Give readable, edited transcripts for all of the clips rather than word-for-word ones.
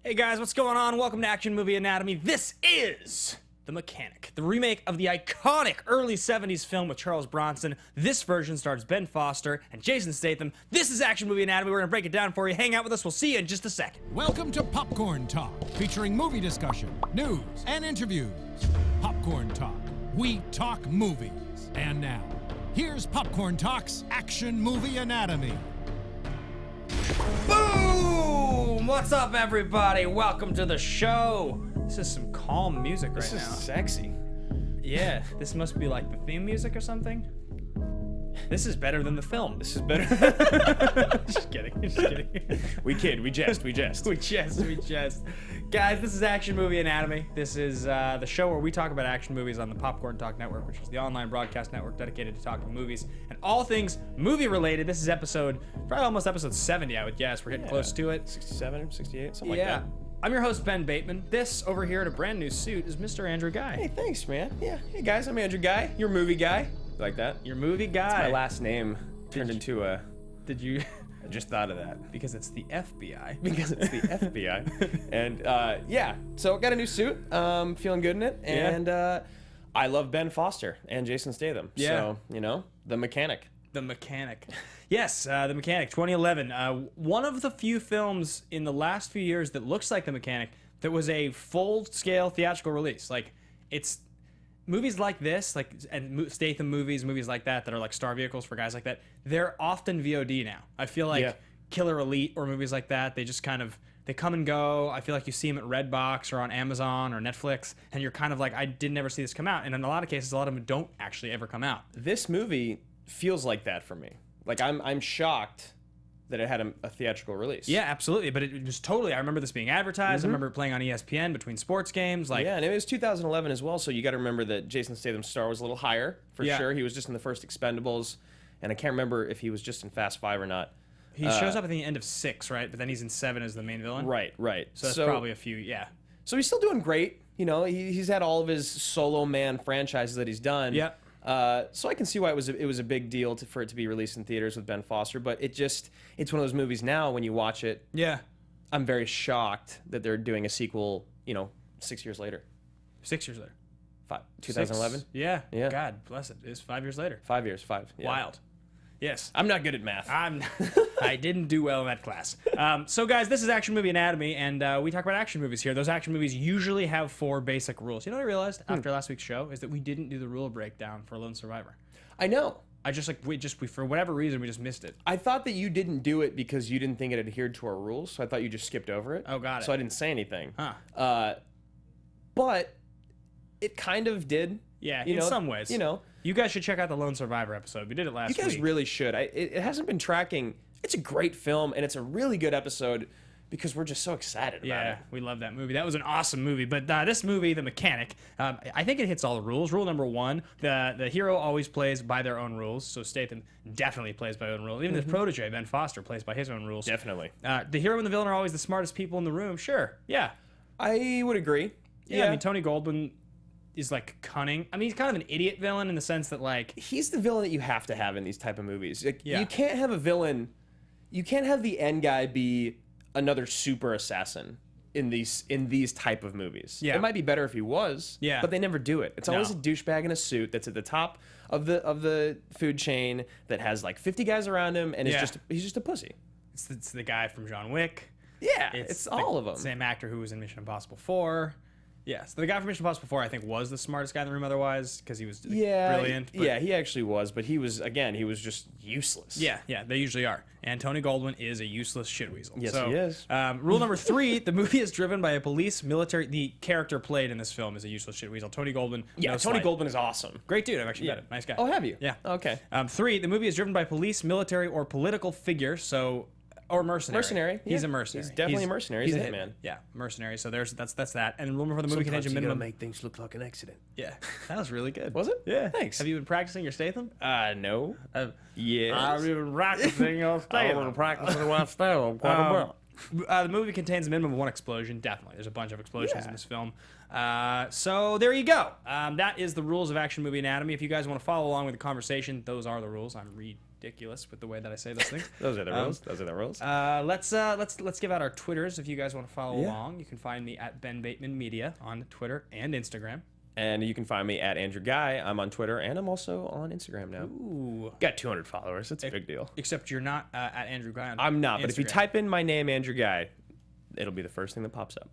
Hey guys, what's going on? Welcome to Action Movie Anatomy. This is The Mechanic, the remake of the iconic early 70s film with Charles Bronson. This version stars Ben Foster and Jason Statham. This is Action Movie Anatomy. We're going to break it down for you. Hang out with us. We'll see you in just a second. Welcome to Popcorn Talk, featuring movie discussion, news, and interviews. Popcorn Talk. We talk movies. And now, here's Popcorn Talk's Action Movie Anatomy. Boom! What's up, everybody? Welcome to the show. This is some calm music right This is now. sexy. Yeah, this must be like the theme music or something. This is better than the film. This is better. Just kidding. Just kidding. We kid. We jest. We jest. Guys, this is Action Movie Anatomy. This is the show where we talk about action movies on the Popcorn Talk Network, which is the online broadcast network dedicated to talking movies and all things movie related. This is probably almost episode 70, I would guess. We're getting close to it. 67, 68, something like Yeah. that. I'm your host, Ben Bateman. This over here in a brand new suit is Mr. Andrew Ghai. Hey, thanks, man. Yeah. Hey, guys. I'm Andrew Ghai. Your movie guy. You like that? Your movie guy. My last name turned into a. Did you? I just thought of that. Because it's the FBI. Because it's the FBI. And yeah, so got a new suit. Feeling good in it. And I love Ben Foster and Jason Statham. Yeah. So, The Mechanic. The Mechanic. Yes, The Mechanic, 2011. One of the few films in the last few years that looks like The Mechanic that was a full-scale theatrical release. Like, it's movies like this, and Statham movies like that are like star vehicles for guys like that, they're often VOD now. I feel like Killer Elite or movies like that, they just kind of, they come and go. I feel like you see them at Redbox or on Amazon or Netflix, and you're kind of like, I didn't ever see this come out. And in a lot of cases, a lot of them don't actually ever come out. This movie feels like that for me. Like, I'm shocked that it had a theatrical release. Yeah, absolutely. But it was totally, I remember this being advertised. I remember it playing on ESPN between sports games. Yeah, and it was 2011 as well, so you got to remember that Jason Statham's star was a little higher, for sure. He was just in the first Expendables, and I can't remember if he was just in Fast 5 or not. He shows up at the end of 6, right? But then he's in 7 as the main villain. Right. So that's probably a few, So he's still doing great. He's had all of his solo man franchises that he's done. Yeah. So I can see why it was a big deal for it to be released in theaters with Ben Foster, but it's one of those movies now when you watch it. Yeah. I'm very shocked that they're doing a sequel, 6 years later. 6 years later. 2011? Yeah. Yeah. God bless it. It's 5 years later. 5 years, 5. Yeah. Wild. Yes. I'm not good at math. I didn't do well in that class. So, guys, this is Action Movie Anatomy, and we talk about action movies here. Those action movies usually have 4 basic rules. You know what I realized after last week's show is that we didn't do the rule breakdown for Lone Survivor. I know. We for whatever reason, we just missed it. I thought that you didn't do it because you didn't think it adhered to our rules, so I thought you just skipped over it. Oh, got it. So I didn't say anything. Huh. But it kind of did. Yeah, in some ways. You guys should check out the Lone Survivor episode. We did it last week. You guys really should. It hasn't been tracking. It's a great film, and it's a really good episode because we're just so excited about it. Yeah, we love that movie. That was an awesome movie. But this movie, The Mechanic, I think it hits all the rules. Rule number 1, the hero always plays by their own rules. So Statham definitely plays by his own rules. Even the protege, Ben Foster, plays by his own rules. Definitely. The hero and the villain are always the smartest people in the room. Sure, yeah. I would agree. Yeah, I mean, Tony Goldwyn is like cunning. I mean, he's kind of an idiot villain in the sense that like he's the villain that you have to have in these type of movies. Yeah. You can't have a villain. You can't have the end guy be another super assassin in these type of movies. Yeah. It might be better if he was. Yeah. But they never do it. It's always a douchebag in a suit that's at the top of the food chain that has like 50 guys around him and he's just a pussy. It's the guy from John Wick. Yeah. It's all of them. Same actor who was in Mission Impossible 4. Yes, the guy from Mission Impossible 4, I think, was the smartest guy in the room otherwise, because he was brilliant. But yeah, he actually was, but he was just useless. Yeah, they usually are. And Tony Goldwyn is a useless shitweasel. Yes, he is. Rule number 3, the movie is driven by a police, military... The character played in this film is a useless shitweasel. Tony Goldwyn... Yeah, Tony Goldwyn is awesome. Great dude. I've actually met him. Nice guy. Oh, have you? Yeah. Okay. 3, the movie is driven by police, military, or political figure, or mercenary. Mercenary. He's a mercenary. He's definitely a mercenary. He's a hitman. Yeah, mercenary. So that's that. And remember for the movie contains a minimum. Make things look like an accident. Yeah, that was really good. Was it? Yeah. Thanks. Have you been practicing your Statham? No. Yes. I've been practicing your Statham. I've been practicing my Statham quite a bit. The movie contains a minimum of 1 explosion. Definitely, there's a bunch of explosions in this film. So there you go. That is the rules of Action Movie Anatomy. If you guys want to follow along with the conversation, those are the rules. I'm ridiculous with the way that I say those things. Those are the rules. Those are the rules. Let's give out our Twitters if you guys want to follow along. You can find me at Ben Bateman Media on Twitter and Instagram. And you can find me at Andrew Ghai. I'm on Twitter, and I'm also on Instagram now. Ooh. Got 200 followers. It's a big deal. Except you're not at Andrew Ghai on I'm not, but if you Instagram. type in my name, Andrew Ghai, it'll be the first thing that pops up.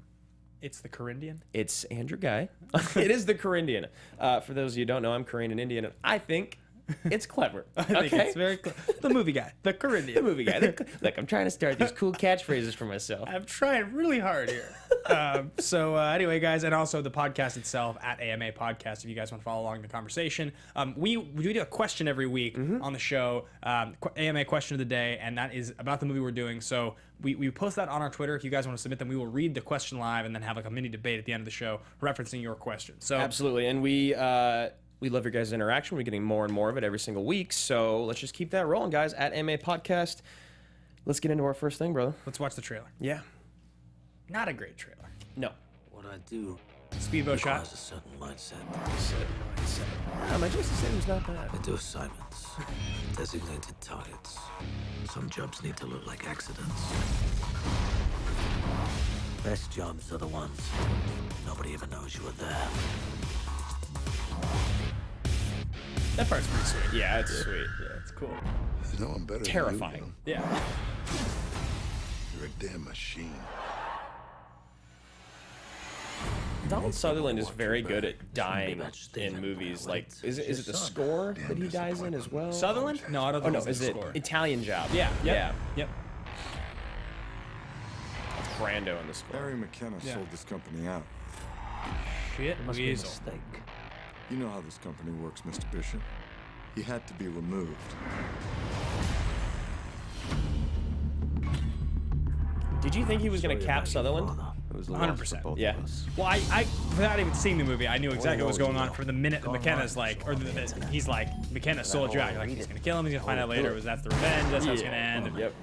It's the Corinthian. It's Andrew Ghai. It is the Korean. For those of you who don't know, I'm Korean and Indian, and I think it's clever. I think it's very the movie guy, the Corinthian. The movie guy. Look, I'm trying to start these cool catchphrases for myself. I'm trying really hard here. Anyway, guys, and also the podcast itself at AMA Podcast. If you guys want to follow along the conversation, we do a question every week on the show, AMA Question of the Day, and that is about the movie we're doing. So we post that on our Twitter. If you guys want to submit them, we will read the question live and then have like a mini debate at the end of the show referencing your question. So Absolutely, and we love your guys' interaction. We're getting more and more of it every single week. So let's just keep that rolling, guys. At AMA Podcast. Let's get into our first thing, brother. let's watch the trailer. Yeah. Not a great trailer. No. What I do Speedboat shot. requires a certain mindset. My Jason Statham's not bad. I do assignments, designated targets. Some jobs need to look like accidents. Best jobs are the ones nobody ever knows you were there. That part's pretty sweet. Yeah, it's sweet. Yeah, it's cool. There's no one better Terrifying. than you, Yeah. You're a damn machine. Donald Sutherland is very good at dying in movies. Like, is it the score that he dies in as well? Sutherland? No, I don't Oh think no, it's is the it score. Italian Job? Yeah. Yeah. Yep. Brando in the score. Barry McKenna Yeah. sold this company out. Shit. Must be a Weasel. mistake. You know how this company works, Mr. Bishop. He had to be removed. Did you think he was going to cap Sutherland? It was 100%. Yeah. Well, I without even seeing the movie, I knew exactly what was going on from the minute that McKenna's like, or he's like, McKenna sold you out. You're like, he's gonna kill him. He's gonna find out later. That's the revenge. That's how it's gonna end. And Yep.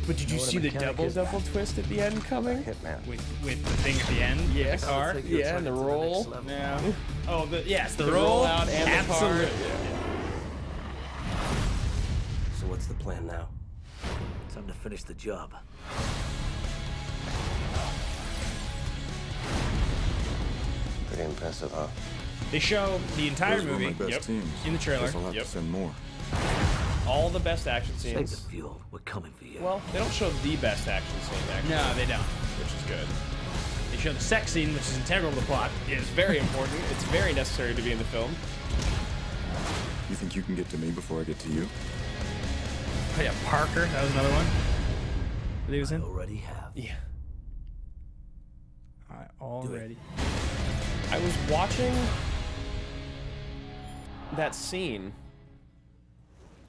But did you see the double twist at the end coming? with the thing at the end, Yes. the car. Yeah, and the roll. Yeah. Oh, yes, the The roll. rollout and Absolutely. the car. So what's the plan now? Time to finish the job. Pretty impressive, huh? They show the entire Those were movie my best teams. in the trailer. Guess I'll have Yep. to send more. All the best action Save the scenes. fuel. We're coming for you. Well, they don't show the best action scene, actually, No, they don't. which is good. They show the sex scene, which is integral to the plot. It's very important. It's very necessary to be in the film. You think you can get to me before I get to you? Oh yeah, Parker. That was another one that he was in. Already have. Yeah. Already. I was watching that scene.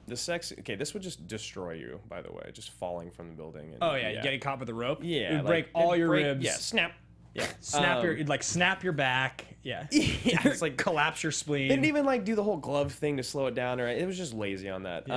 The sex. Okay, this would just destroy you, by the way, just falling from the building. And, Oh yeah, you getting caught with the rope. Yeah, it would break all your ribs. Yeah, snap. Yeah, Snap your snap your back. Yeah. Yeah, it's like collapse your spleen. They didn't even like do the whole glove thing to slow it down, or it was just lazy on that.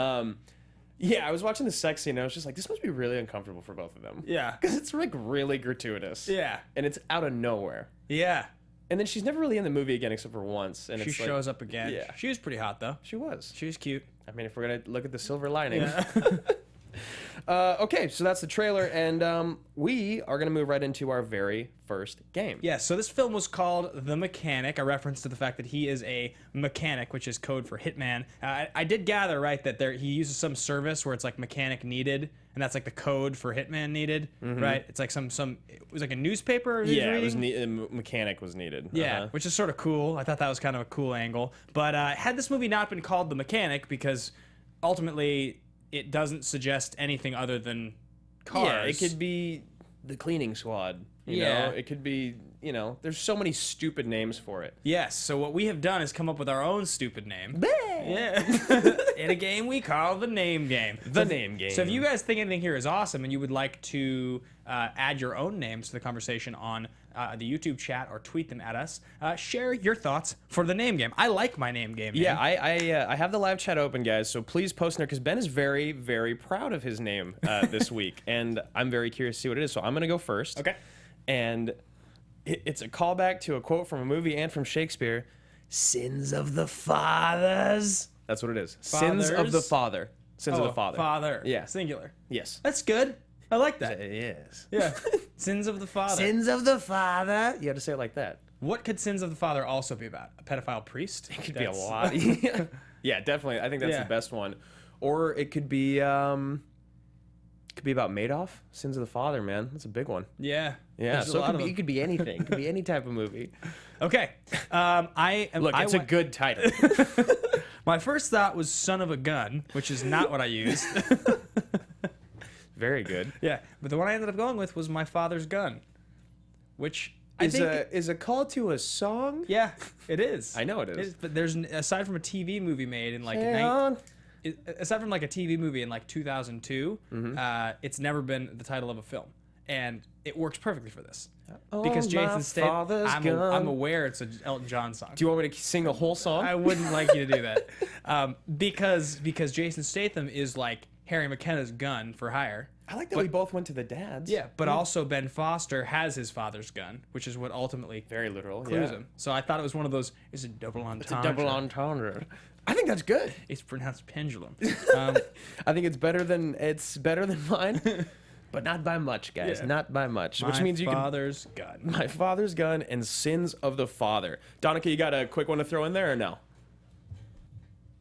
Yeah, I was watching the sex scene and I was just like, this must be really uncomfortable for both of them. Yeah. Because it's like really gratuitous. Yeah. And it's out of nowhere. Yeah. And then she's never really in the movie again except for once. And She it's like, shows up again. Yeah. She was pretty hot though. She was. She was cute. I mean, if we're going to look at the silver lining. Okay, so that's the trailer, and we are going to move right into our very first game. Yeah, so this film was called The Mechanic, a reference to the fact that he is a mechanic, which is code for hitman. I did gather, right, that he uses some service where it's like mechanic needed, and that's like the code for hitman needed, right? It's like it was like a newspaper. Yeah, it was mechanic was needed. Yeah, which is sort of cool. I thought that was kind of a cool angle. But had this movie not been called The Mechanic, because ultimately it doesn't suggest anything other than cars. Yeah, it could be the cleaning squad. You know, it could be, there's so many stupid names for it. Yes, so what we have done is come up with our own stupid name. Yeah. In a game we call the Name Game. Name Game. So if you guys think anything here is awesome and you would like to add your own names to the conversation on the YouTube chat or tweet them at us, share your thoughts for the Name Game. I like my Name Game. Yeah, I have the live chat open, guys, so please post in there, because Ben is very, very proud of his name this week, and I'm very curious to see what it is, so I'm going to go first. Okay. And it's a callback to a quote from a movie and from Shakespeare. Sins of the fathers That's what it is. Sins of the Father. Sins of the Father. Father. Yeah. Singular. Yes. That's good. I like that. Yes. Yeah. Sins of the Father. Sins of the Father. You have to say it like that. What could Sins of the Father also be about? A pedophile priest? It could be a lot. Yeah, definitely. I think that's the best one. Or it could be about Madoff. Sins of the Father, man. That's a big one. Yeah. Yeah. There's a So lot of it them. could be anything. It could be any type of movie. Okay. Look, it's a good title. My first thought was Son of a Gun, which is not what I used. Very good. Yeah. But the one I ended up going with was My Father's Gun, which I think... is a call to a song? Yeah, it is. I know it is. But there's, aside from a TV movie made in like... aside from like a TV movie in like 2002, it's never been the title of a film. And it works perfectly for this. Because Jason Statham, I'm aware it's an Elton John song. Do you want me to sing the whole song? I wouldn't like you to do that. Because Jason Statham is like Harry McKenna's gun for hire. I like that we both went to the dads. Yeah, but also Ben Foster has his father's gun, which is what ultimately Very literal. clues him. So I thought it was one of those, it's a double entendre. It's a double entendre. I think that's good. It's pronounced pendulum. I think it's better than mine, but not by much, guys. Yeah. Not by much. Which means you can. father's gun. My Father's Gun and Sins of the Father. Donica, you got a quick one to throw in there or no?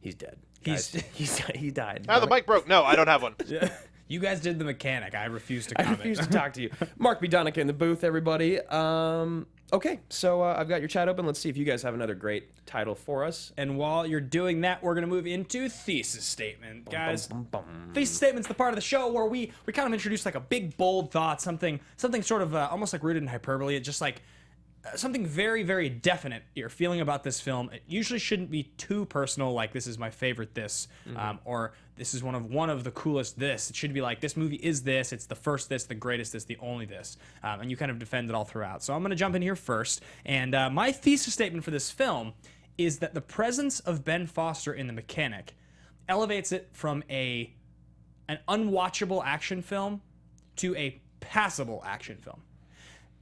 He's dead. He died. Ah, the mic broke. No, I don't have one. Yeah. You guys did the mechanic. I refuse to I comment. refuse to talk to you. Mark B. Donica in the booth, everybody. Okay, so I've got your chat open. Let's see if you guys have another great title for us. And while you're doing that, we're going to move into thesis statement. Guys, Bum, bum, bum. thesis statement's the part of the show where we kind of introduce like a big, bold thought, something sort of almost like rooted in hyperbole. It's just like something very, very definite you're feeling about this film. It usually shouldn't be too personal, like this is my favorite this, or this is one of the coolest this. It should be like this movie is this, it's the first this, the greatest this, the only this. And you kind of defend it all throughout. So I'm going to jump in here first. And my thesis statement for this film is that the presence of Ben Foster in The Mechanic elevates it from an unwatchable action film to a passable action film.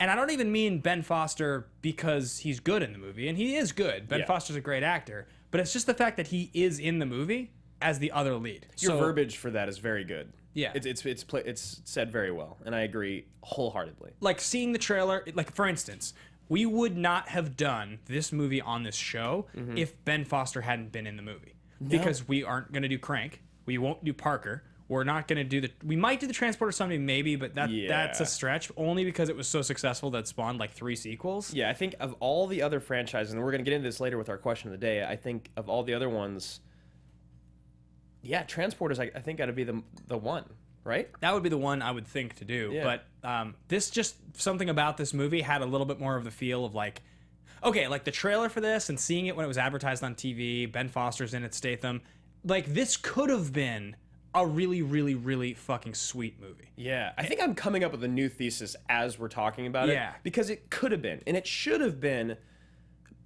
And I don't even mean Ben Foster because he's good in the movie, and he is good. Ben Foster's a great actor, but it's just the fact that he is in the movie as the other lead. Your verbiage for that is very good. Yeah. It's said very well, and I agree wholeheartedly. Like seeing the trailer, like for instance, we would not have done this movie on this show if Ben Foster hadn't been in the movie. Because we aren't going to do Crank. We won't do Parker. We're not going to do we might do the Transporter someday, maybe, but that's a stretch, only because it was so successful that it spawned like 3 sequels. Yeah, I think of all the other franchises, and we're going to get into this later with our question of the day, I think of all the other ones, Transporter's, I think, got to be the one, right? That would be the one I would think to do. Yeah. But this just, something about this movie had a little bit more of the feel of like, okay, like the trailer for this and seeing it when it was advertised on TV, Ben Foster's in it, Statham, like this could have been a really, really, really fucking sweet movie. Yeah, I think I'm coming up with a new thesis as we're talking about it. Yeah. Because it could have been, and it should have been,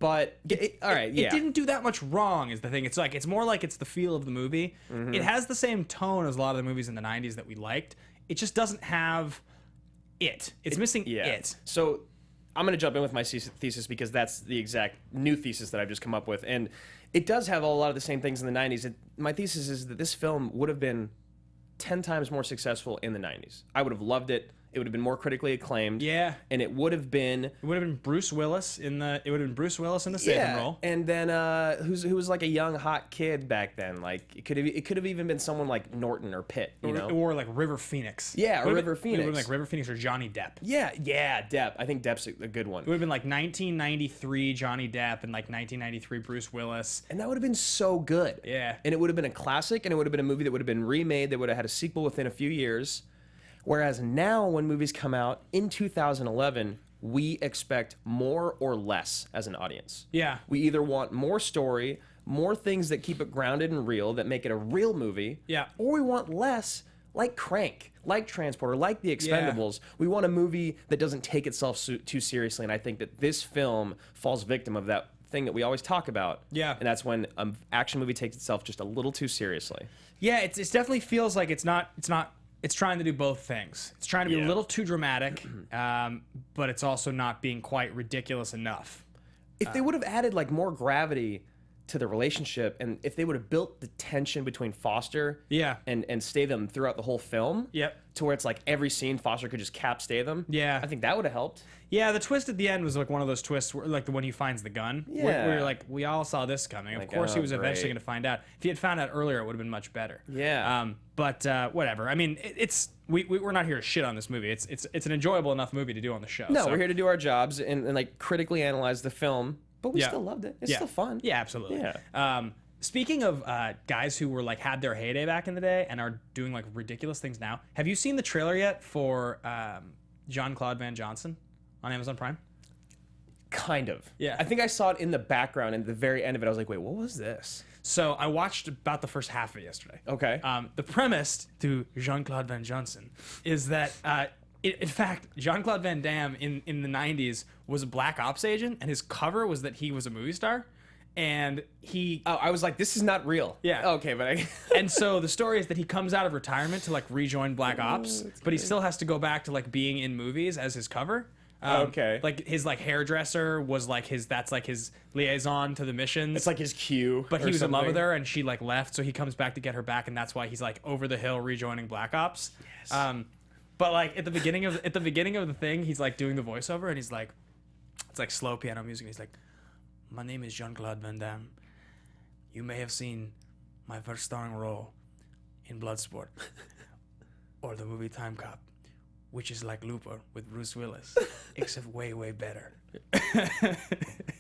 but it didn't do that much wrong is the thing. It's like, it's more like it's the feel of the movie. It has the same tone as a lot of the movies in the 90s that we liked. It just doesn't have it. It's missing it. So I'm going to jump in with my thesis because that's the exact new thesis that I've just come up with. And it does have a lot of the same things in the 90s. My thesis is that this film would have been 10 times more successful in the 90s. I would have loved it. It would have been more critically acclaimed. Yeah. And it would have been... It would have been Bruce Willis in the Statham role. And then who was like a young hot kid back then. Like it could have even been someone like Norton or Pitt, you know? Or like River Phoenix. Yeah, or River Phoenix. It would have been like River Phoenix or Johnny Depp. Yeah, Depp. I think Depp's a good one. It would have been like 1993 Johnny Depp and like 1993 Bruce Willis. And that would have been so good. Yeah. And it would have been a classic, and it would have been a movie that would have been remade, that would have had a sequel within a few years. Whereas now, when movies come out in 2011, we expect more or less as an audience. Yeah. We either want more story, more things that keep it grounded and real, that make it a real movie. Yeah. Or we want less, like Crank, like Transporter, like The Expendables. Yeah. We want a movie that doesn't take itself too seriously, and I think that this film falls victim of that thing that we always talk about. Yeah. And that's when an action movie takes itself just a little too seriously. Yeah, it definitely feels like it's trying to do both things. It's trying to be a little too dramatic, but it's also not being quite ridiculous enough. If they would have added like more gravity to the relationship, and if they would have built the tension between Foster and Statham throughout the whole film, to where it's like every scene Foster could just cap Statham, I think that would have helped. Yeah, the twist at the end was like one of those twists where, like the one he finds the gun. Where you're like, we all saw this coming. Of course, he was eventually going to find out. If he had found out earlier, it would have been much better. Yeah. But whatever. I mean, we're not here to shit on this movie. It's an enjoyable enough movie to do on the show. No, we're here to do our jobs and like critically analyze the film. But we still loved it. It's still fun. Yeah, absolutely. Yeah. Speaking of guys who were like had their heyday back in the day and are doing like ridiculous things now, have you seen the trailer yet for Jean-Claude Van Johnson on Amazon Prime? Kind of. Yeah. I think I saw it in the background, and at the very end of it, I was like, wait, what was this? So I watched about the first half of it yesterday. Okay. The premise to Jean-Claude Van Johnson is that, in fact, Jean-Claude Van Damme in the 90s was a black ops agent, and his cover was that he was a movie star. And he... Oh, I was like, this is not real. Yeah. Okay, but And so the story is that he comes out of retirement to, like, rejoin Black Ops, but he still has to go back to, like, being in movies as his cover. Okay. Like, his, like, hairdresser was, like, that's, like, his liaison to the missions. It's like his cue. But he was in love with her, and she, like, left, so he comes back to get her back, and that's why he's, like, over the hill rejoining Black Ops. Yes. But, like, at the beginning of the thing, he's, like, doing the voiceover, and he's, like... It's, like, slow piano music, and he's, like... My name is Jean-Claude Van Damme. You may have seen my first starring role in Bloodsport or the movie Time Cop, which is like Looper with Bruce Willis, except way, way better.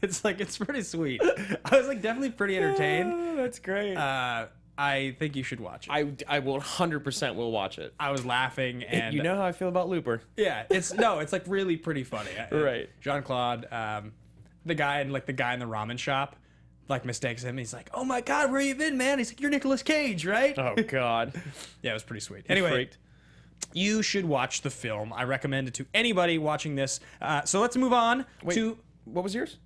It's pretty sweet. I was like definitely pretty entertained. Oh, that's great. I think you should watch it. I will 100% will watch it. I was laughing, and you know how I feel about Looper. Yeah, it's like really pretty funny. Right. Jean-Claude, the guy in the ramen shop, like mistakes him. He's like, "Oh my God, where you been, man?" He's like, "You're Nicolas Cage, right?" Oh God. Yeah, it was pretty sweet. Anyway, you should watch the film. I recommend it to anybody watching this. So let's move on to what was yours?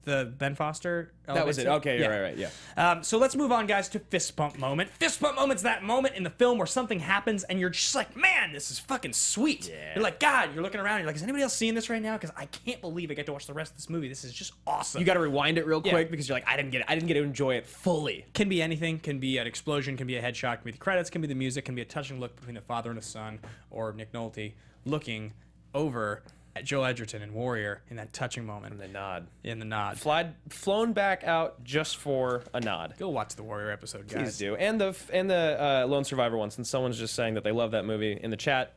The Ben Foster. That was it. Okay, yeah. Right, yeah. So let's move on, guys, to fist pump moment. Fist pump moment's that moment in the film where something happens and you're just like, man, this is fucking sweet. Yeah. You're like, God, you're looking around, you're like, is anybody else seeing this right now? Because I can't believe I get to watch the rest of this movie. This is just awesome. You got to rewind it real quick because you're like, I didn't get to enjoy it fully. Can be anything. Can be an explosion. Can be a headshot. Can be the credits. Can be the music. Can be a touching look between a father and a son, or Nick Nolte looking over at Joel Edgerton and Warrior in that touching moment. In the nod. Flown back out just for a nod. Go watch the Warrior episode, guys. Please do. And the Lone Survivor one, since someone's just saying that they love that movie in the chat,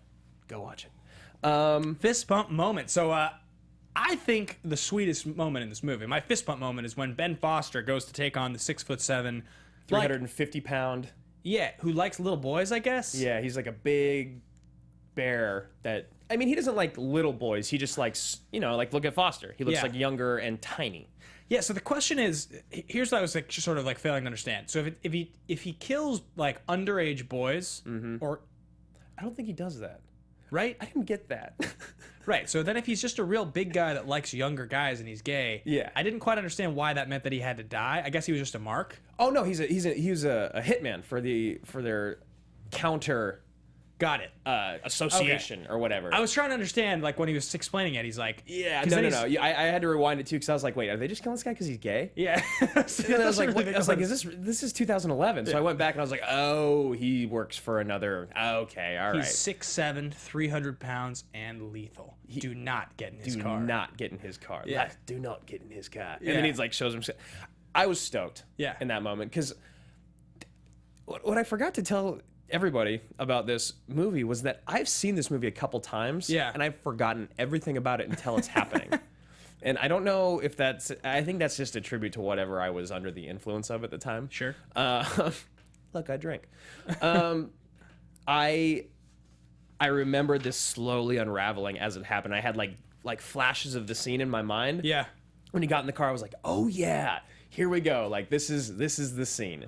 go watch it. Fist pump moment. So I think the sweetest moment in this movie, my fist pump moment, is when Ben Foster goes to take on the 6'7", 350-pound. Yeah, who likes little boys, I guess. Yeah, he's like a big bear that... I mean, he doesn't like little boys. He just likes, like look at Foster. He looks like younger and tiny. Yeah. So the question is, here's what I was like, just sort of like failing to understand. So if he kills like underage boys, or I don't think he does that. Right? I didn't get that. Right. So then if he's just a real big guy that likes younger guys and he's gay, I didn't quite understand why that meant that he had to die. I guess he was just a mark. Oh no, he was a hitman for their counter. Got it. Association or whatever. I was trying to understand, like, when he was explaining it, he's like... Yeah, no. I had to rewind it, too, because I was like, wait, are they just killing this guy because he's gay? Yeah. And then I was like, this is 2011. So I went back and I was like, oh, he works for another... Okay, all right. He's 6'7", 300 pounds, and lethal. Do not get in his car. Do not get in his car. Yeah. Do not get in his car. And then he's like, shows him... I was stoked in that moment, because what I forgot to tell... everybody about this movie was that I've seen this movie a couple times and I've forgotten everything about it until it's happening. And I don't know if I think that's just a tribute to whatever I was under the influence of at the time. Sure. Look, I drink. I remember this slowly unraveling as it happened. I had like flashes of the scene in my mind. Yeah. When he got in the car, I was like, oh yeah, here we go. Like this is the scene.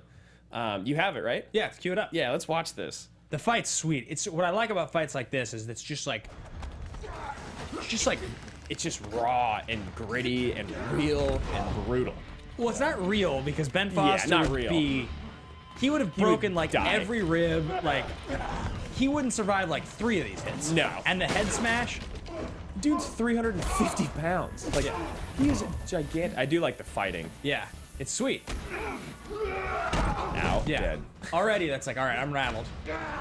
You have it, right? Yeah, cue it up. Yeah, let's watch this. The fight's sweet. It's what I like about fights like this is it's just raw and gritty and real and brutal. Well, it's not real because Ben Foster he would have broken like die. every rib. Like he wouldn't survive like 3 of these hits. No. And the head smash. Dude's 350 pounds. Like he is gigantic. I do like the fighting. Yeah. It's sweet. Ow, Yeah. dead. Already, that's like, all right, I'm rattled.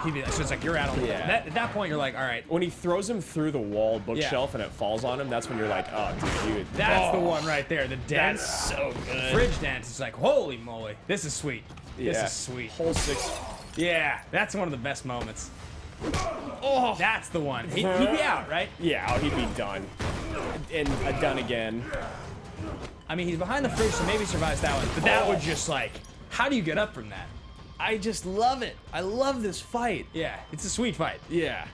He'd be like, so it's like, you're rattled. Yeah. At that point, you're like, all right. When he throws him through the wall bookshelf and it falls on him, that's when you're like, oh, dude. That's the one right there. The dance. That's so good. Fridge dance. It's like, holy moly. This is sweet. This Yeah. is sweet. Whole 6. Yeah, that's one of the best moments. Oh, that's the one. He'd be out, right? Yeah, oh, he'd be done. And done again. I mean, he's behind the fridge, so maybe he survives that one. But that would just like, how do you get up from that? I just love it. I love this fight. Yeah, it's a sweet fight. Yeah.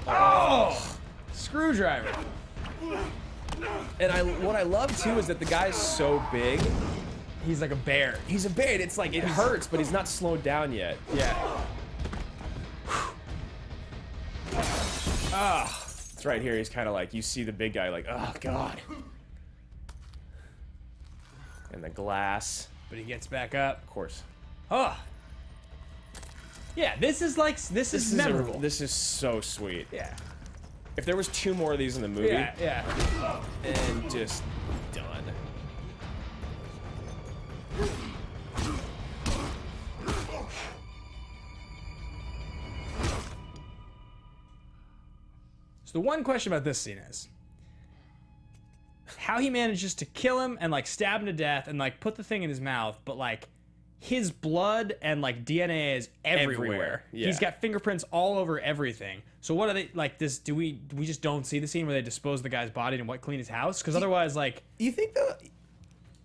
Oh, screwdriver. And what I love too is that the guy's so big. He's like a bear. He's a bear. It's like it hurts, but he's not slowed down yet. Yeah. It's right here. He's kind of like, you see the big guy like, oh god. And the glass. But he gets back up. Of course. Oh. Yeah, this is memorable. This is so sweet. Yeah. If there was 2 more of these in the movie, Yeah. and just done. So the one question about this scene is how he manages to kill him and like stab him to death and like put the thing in his mouth, but like his blood and like DNA is everywhere. Yeah. He's got fingerprints all over everything. So what are they like? This do we just don't see the scene where they dispose the guy's body and clean his house? Because otherwise, like, You think though?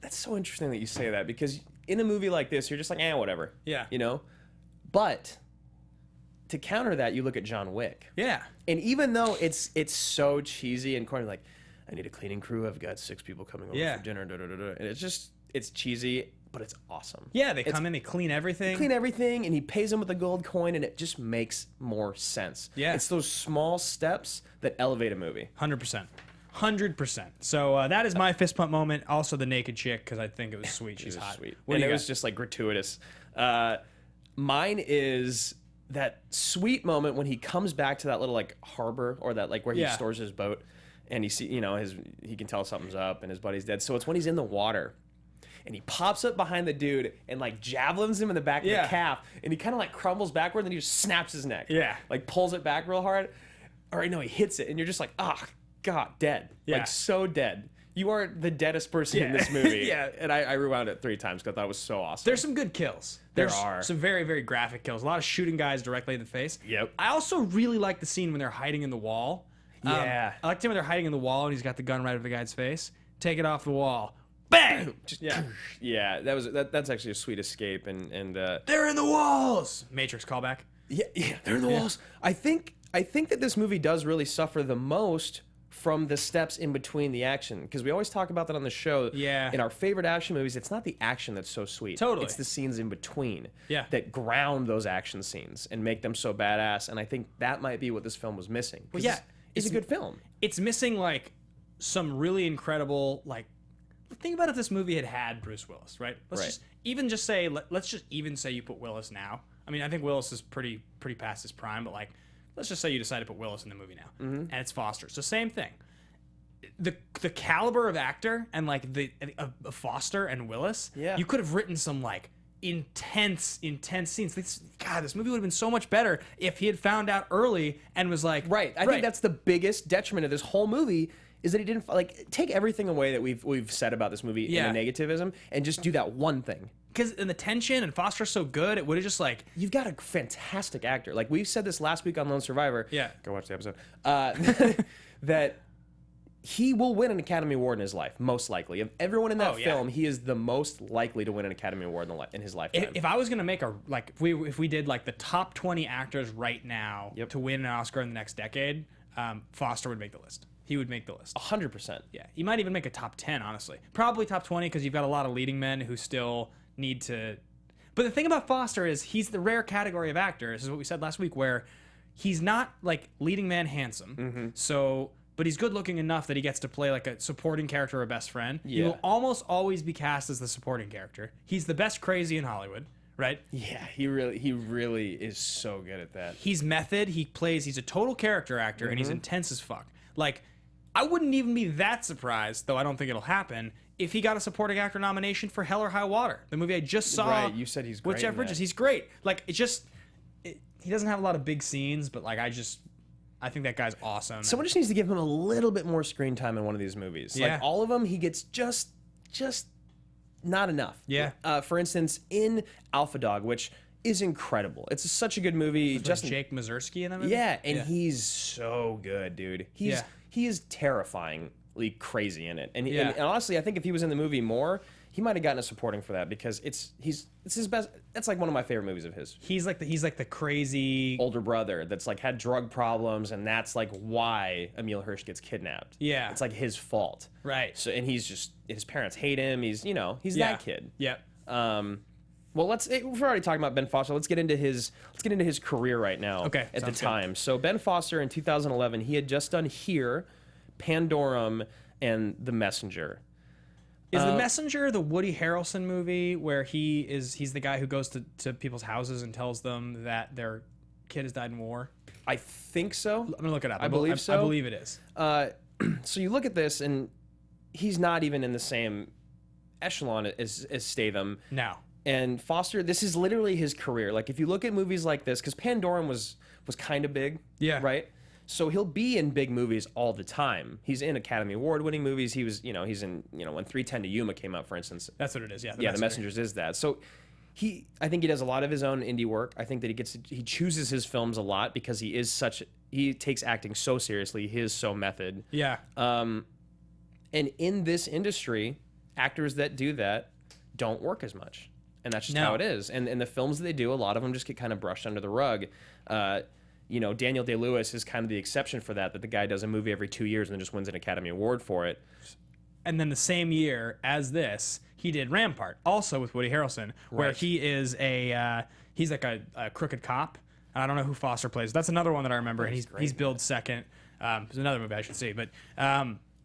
That's so interesting that you say that because in a movie like this, you're just like, whatever. Yeah. You know. But to counter that, you look at John Wick. yeah, And even though it's so cheesy and corny, like, I need a cleaning crew. I've got 6 people coming over Yeah. for dinner. And it's cheesy, but it's awesome. yeah, they come in, they clean everything. Clean everything, and he pays him with a gold coin, and it just makes more sense. Yeah. It's those small steps that elevate a movie. 100%. 100%. So that is my fist pump moment. Also the naked chick because I think it was sweet. She's It was hot. sweet. What And do it you was got? just like gratuitous. Mine is that sweet moment when he comes back to that little like harbor or that like where he Yeah. stores his boat, and he he can tell something's up and his buddy's dead. So it's when he's in the water. And he pops up behind the dude and like javelins him in the back of Yeah. the calf, and he kind of like crumbles backward, and then he just snaps his neck. Yeah. like pulls it back real hard. Or no, he hits it, and you're just like, god, dead. Yeah. Like so dead. You are the deadest person in this movie. Yeah. And I rewound it 3 times because I thought it was so awesome. There's some good kills. There's are. some very, very graphic kills. A lot of shooting guys directly in the face. Yep. I also really like the scene when they're hiding in the wall. Yeah. I liked him when they're hiding in the wall and he's got the gun right over the guy's face. Take it off the wall. Bang! Just, Yeah. yeah, that's actually a sweet escape, and They're in the walls! Matrix callback. yeah, they're in the walls. I think that this movie does really suffer the most from the steps in between the action, because we always talk about that on the show. Yeah. In our favorite action movies, it's not the action that's so sweet. Totally. It's the scenes in between. Yeah. That ground those action scenes and make them so badass, and I think that might be what this film was missing. 'Cause yeah, it's a good film. It's missing, like, some really incredible, like, think about if this movie had Bruce Willis, right? Let's Right. just say you put Willis now. I mean, I think Willis is pretty past his prime, but like, let's just say you decide to put Willis in the movie now, and it's Foster. So same thing. The caliber of actor and like of Foster and Willis, Yeah. you could have written some like intense scenes. This movie would have been so much better if he had found out early and was like, Right. I think that's the biggest detriment of this whole movie is that he didn't like take everything away that we've said about this movie Yeah. in the negativism and just do that one thing. because in the tension and Foster's so good, it would have just like You've got a fantastic actor. Like we said this last week on Lone Survivor. Yeah. Go watch the episode. That he will win an Academy Award in his life, most likely. Of everyone in that Oh, yeah. film, he is the most likely to win an Academy Award in his lifetime. If I was gonna make if we did like the top 20 actors right now Yep. to win an Oscar in the next decade, Foster would make the list. He would make the list. 100%. Yeah, he might even make a top 10, honestly. Probably top 20 because you've got a lot of leading men who still need to. But the thing about Foster is he's the rare category of actor. This is what we said last week, where he's not like leading man handsome. Mm-hmm. So, but he's good looking enough that he gets to play like a supporting character or a best friend. He Yeah. will almost always be cast as the supporting character. He's the best crazy in Hollywood, right? Yeah, he really is so good at that. He's method. He's a total character actor, and he's Mm-hmm. intense as fuck. Like, I wouldn't even be that surprised, though I don't think it'll happen, if he got a supporting actor nomination for Hell or High Water, the movie I just saw. Right, you said he's great with Jeff in Bridges. that. He's great. Like he doesn't have a lot of big scenes, but like I think that guy's awesome. Someone just needs to give him a little bit more screen time in one of these movies. Yeah. Like all of them, he gets just not enough. Yeah. For instance, in Alpha Dog, which is incredible. It's such a good movie. Just Jake Mazurski in that movie. Yeah, and he's so good, dude. He is terrifyingly crazy in it. And honestly, I think if he was in the movie more, he might have gotten a supporting for that because it's his best. That's like one of my favorite movies of his. He's like the crazy older brother that's like had drug problems, and that's like why Emil Hirsch gets kidnapped. Yeah, it's like his fault. Right. So and he's just his parents hate him. He's that kid. Yeah. Well, we're already talking about Ben Foster. Let's get into his career right now. Okay. At the Sounds time. good. So Ben Foster in 2011, he had just done Here, Pandorum, and The Messenger. Is The Messenger the Woody Harrelson movie where he's the guy who goes to people's houses and tells them that their kid has died in war? I think so. I'm gonna look it up. I believe so. I believe it is. So you look at this, and he's not even in the same echelon as Statham. No. And Foster, this is literally his career. Like if you look at movies like this, because Pandorum was kind of big. Yeah. Right. So he'll be in big movies all the time. He's in Academy Award-winning movies. He's in when 3:10 to Yuma came out, for instance. That's what it is. Yeah. The Messengers is that. So I think he does a lot of his own indie work. I think that he chooses his films a lot because he takes acting so seriously. He is so method. Yeah. And in this industry, actors that do that don't work as much. And that's just how it is. And the films that they do, a lot of them just get kind of brushed under the rug. Daniel Day-Lewis is kind of the exception for that the guy does a movie every 2 years and then just wins an Academy Award for it. And then the same year as this, he did Rampart, also with Woody Harrelson, where Right. he is he's like a crooked cop. I don't know who Foster plays. That's another one that I remember, and he's billed second. There's another movie I should see, but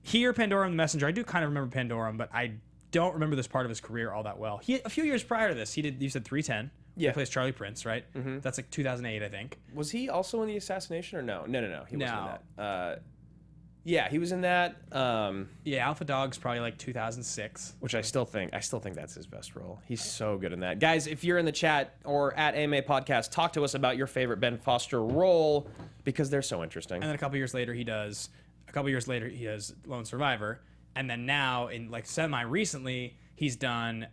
here, Pandorum, The Messenger. I do kind of remember Pandorum, but I don't remember this part of his career all that well. A few years prior to this, you said 3:10. Yeah. He plays Charlie Prince, right? Mm-hmm. That's like 2008, I think. Was he also in The Assassination or no? No. He wasn't No. in that. Yeah, he was in that. Yeah, Alpha Dog's probably like 2006. Which I still think that's his best role. He's so good in that. Guys, if you're in the chat or at AMA Podcast, talk to us about your favorite Ben Foster role because they're so interesting. And then a couple years later, he does Lone Survivor, and then now in like semi-recently, he's done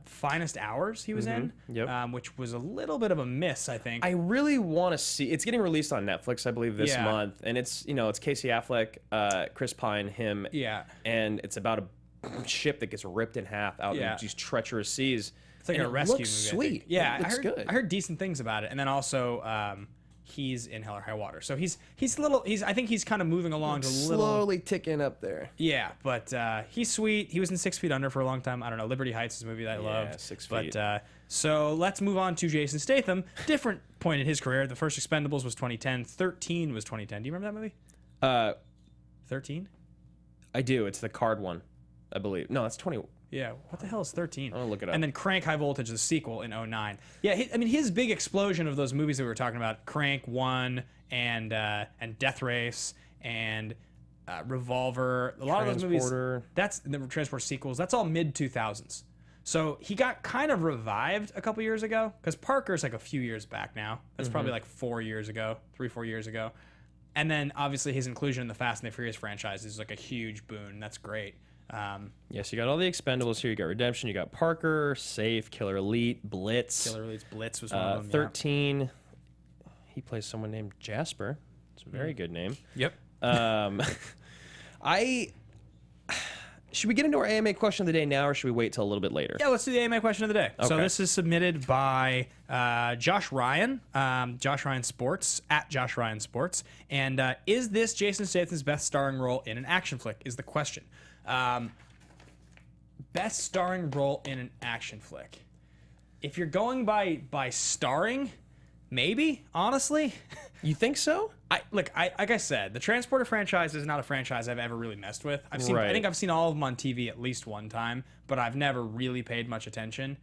Finest Hours. He was in, which was a little bit of a miss, I think. I really want to see. It's getting released on Netflix, I believe, this month, and it's Casey Affleck, Chris Pine, him, and it's about a ship that gets ripped in half out in these treacherous seas. It's like and a rescue movie. looks sweet. Yeah, it looks good. I heard decent things about it, and then also he's in Hell or High Water. So I think he's kind of moving along to a little slowly ticking up there. Yeah, but he's sweet. He was in 6 Feet Under for a long time. I don't know. Liberty Heights is a movie that I loved. 6 Feet. But so let's move on to Jason Statham. Different point in his career. The first Expendables was 2010. 13 was 2010. Do you remember that movie? 13? I do. It's the card one, I believe. No, that's 20. Yeah, what the hell is 13? I'll look it up. And then Crank High Voltage, the sequel in 09. Yeah, his big explosion of those movies that we were talking about, Crank 1 and Death Race and Revolver, a lot of those movies, that's the Transport sequels, that's all mid-2000s. So he got kind of revived a couple years ago, because Parker's like a few years back now. That's probably like 4 years ago, 3-4 years ago. And then obviously his inclusion in the Fast and the Furious franchise is like a huge boon. That's great. Yes, you got all the Expendables here. You got Redemption. You got Parker, Safe, Killer Elite, Blitz. Killer Elite's Blitz was one of them. 13. He plays someone named Jasper. It's a very good name. Yep. Should we get into our AMA question of the day now, or should we wait till a little bit later? Yeah, let's do the AMA question of the day. So Okay. this is submitted by Josh Ryan, Josh Ryan Sports, at Josh Ryan Sports. And is this Jason Statham's best starring role in an action flick is the question. Best starring role in an action flick. If you're going by starring, maybe, honestly. You think so? Like I said, the Transporter franchise is not a franchise I've ever really messed with. I Right. think I've seen all of them on TV at least one time, but I've never really paid much attention.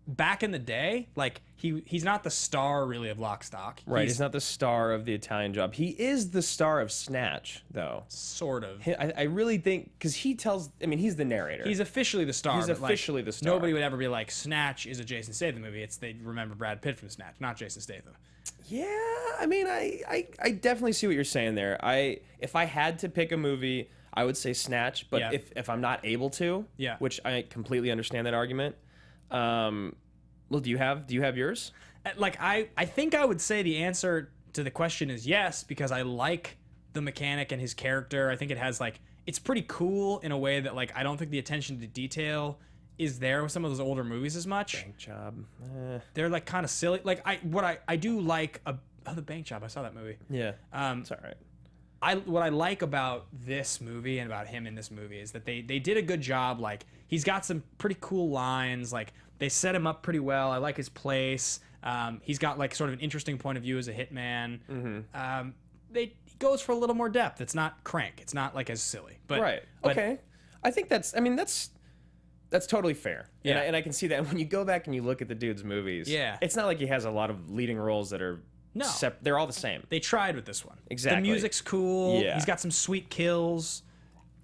back in the day, like he's not the star really of Lock, Stock. Right, he's not the star of The Italian Job. He is the star of Snatch, though. Sort of. I really think, because he's the narrator. He's officially the star. He's but, like, officially the star. Nobody would ever be like, Snatch is a Jason Statham movie. They remember Brad Pitt from Snatch, not Jason Statham. Yeah, I mean, I definitely see what you're saying there. If I had to pick a movie, I would say Snatch, but Yeah. if I'm not able to, Yeah. which I completely understand that argument. Well, do you have yours? Like, I think I would say the answer to the question is yes, because I like the mechanic and his character. I think it has, like, it's pretty cool in a way that, like, I don't think the attention to detail is there with some of those older movies as much. Bank Job. They're, like, kind of silly. Like, I do like The Bank Job. I saw that movie. Yeah. It's all right. What I like about this movie and about him in this movie is that they did a good job. Like, he's got some pretty cool lines. Like, they set him up pretty well. I like his place. He's got, like, sort of an interesting point of view as a hitman. Mm-hmm. He goes for a little more depth. It's not Crank. It's not, like, as silly. But Right. Okay. I think that's totally fair. Yeah. And I can see that when you go back and you look at the dude's movies. Yeah. It's not like he has a lot of leading roles that are No. they're all the same. They tried with this one. Exactly. The music's cool. Yeah. He's got some sweet kills.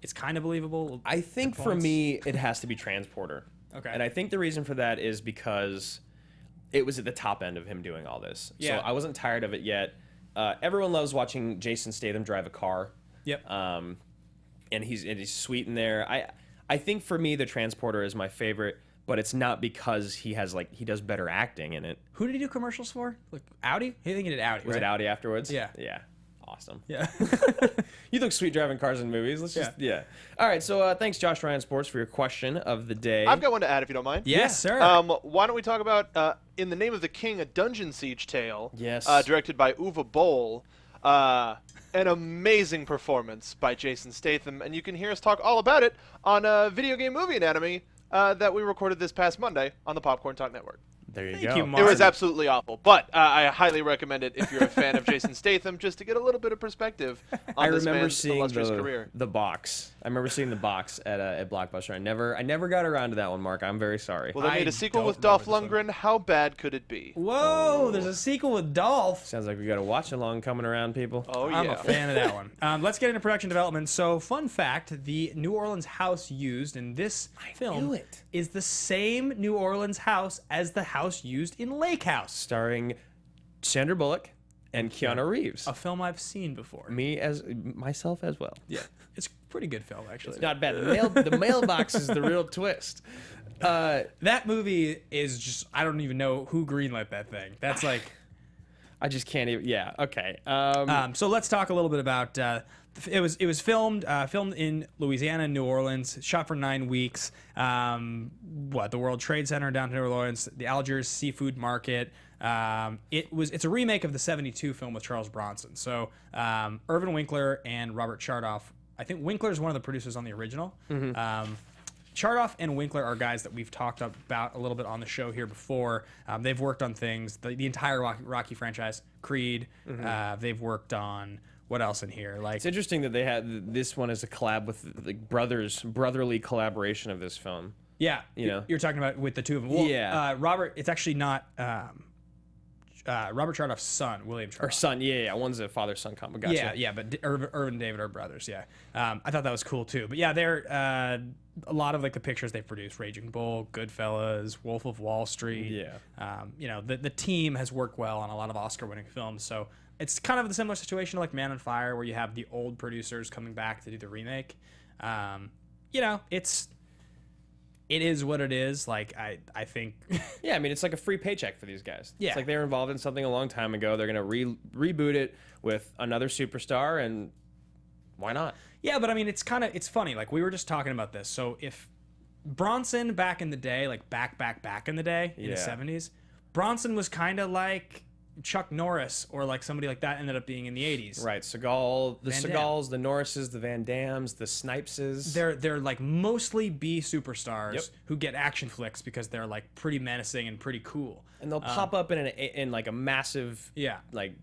It's kind of believable. I think for me, it has to be Transporter. Okay. And I think the reason for that is because it was at the top end of him doing all this. Yeah. So I wasn't tired of it yet. Everyone loves watching Jason Statham drive a car. Yep. And he's sweet in there. I think for me, the Transporter is my favorite, but it's not because he does better acting in it. Who did he do commercials for? Like Audi? I think he did Audi. Was right? it Audi afterwards? Yeah. Yeah. Awesome. Yeah. You look sweet driving cars in movies. Let's just, yeah. All right. So thanks, Josh Ryan Sports, for your question of the day. I've got one to add if you don't mind. Yes, sir. Why don't we talk about In the Name of the King, a Dungeon Siege Tale? Yes. Directed by Uwe Boll. An amazing performance by Jason Statham, and you can hear us talk all about it on Video Game Movie Anatomy that we recorded this past Monday on the Popcorn Talk Network. There you Thank go. you, Mark. It was absolutely awful, but I highly recommend it if you're a fan of Jason Statham, just to get a little bit of perspective on this man's illustrious career. the box. I remember seeing the box at Blockbuster. I never got around to that one, Mark. I'm very sorry. Well, they I made a sequel don't with Dolph remember this Lundgren. How bad could it be? Whoa, there's a sequel with Dolph. Sounds like we got a watch along coming around, people. Oh, yeah. I'm a fan of that one. Let's get into production development. So, fun fact, the New Orleans house used in this film knew it. is the same New Orleans house as the house used in Lake House, Starring Sandra Bullock and Keanu Reeves. a film I've seen before. Myself as well. Yeah, it's a pretty good film, actually. It's not bad. The mailbox is the real twist. That movie is just, I don't even know who greenlit that thing. That's like... I just can't even. Yeah. Okay. So let's talk a little bit about. It was filmed in Louisiana, New Orleans, shot for 9 weeks. The World Trade Center down to New Orleans, the Algiers Seafood Market. It's a remake of the '72 film with Charles Bronson. So Irvin Winkler and Robert Chardoff. I think Winkler is one of the producers on the original. Chardoff and Winkler are guys that we've talked about a little bit on the show here before. They've worked on things, the entire Rocky franchise, Creed. They've worked on, what else in here? Like, it's interesting that they had this one as a collab with like brotherly collaboration of this film. yeah, You know? you're talking about with the two of them. Well, Yeah. Robert, it's actually not Robert Chardoff's son, William Chardoff. Or son, yeah. One's a father-son combo. Gotcha. Yeah, but Irvin and David are brothers. Yeah, I thought that was cool too. But yeah, they're a lot of like the pictures they've produced: Raging Bull, Goodfellas, Wolf of Wall Street. Yeah. The team has worked well on a lot of Oscar-winning films. So it's kind of the similar situation like Man on Fire, where you have the old producers coming back to do the remake. It is what it is. Like, I think... Yeah, I mean, it's like a free paycheck for these guys. Yeah. It's like they were involved in something a long time ago. They're going to reboot it with another superstar, and why not? Yeah, but I mean, it's funny. Like, we were just talking about this. So if Bronson back in the day, like back in the day, in the Yeah. 70s, Bronson was kind of like Chuck Norris or like somebody like that ended up being in the 80s. Right, Seagals, Van Damme. Seagals, the Norrises, the Van Dams, the Snipeses. They're like mostly B superstars Yep. who get action flicks because they're like pretty menacing and pretty cool. And they'll pop up in like a massive Yeah. like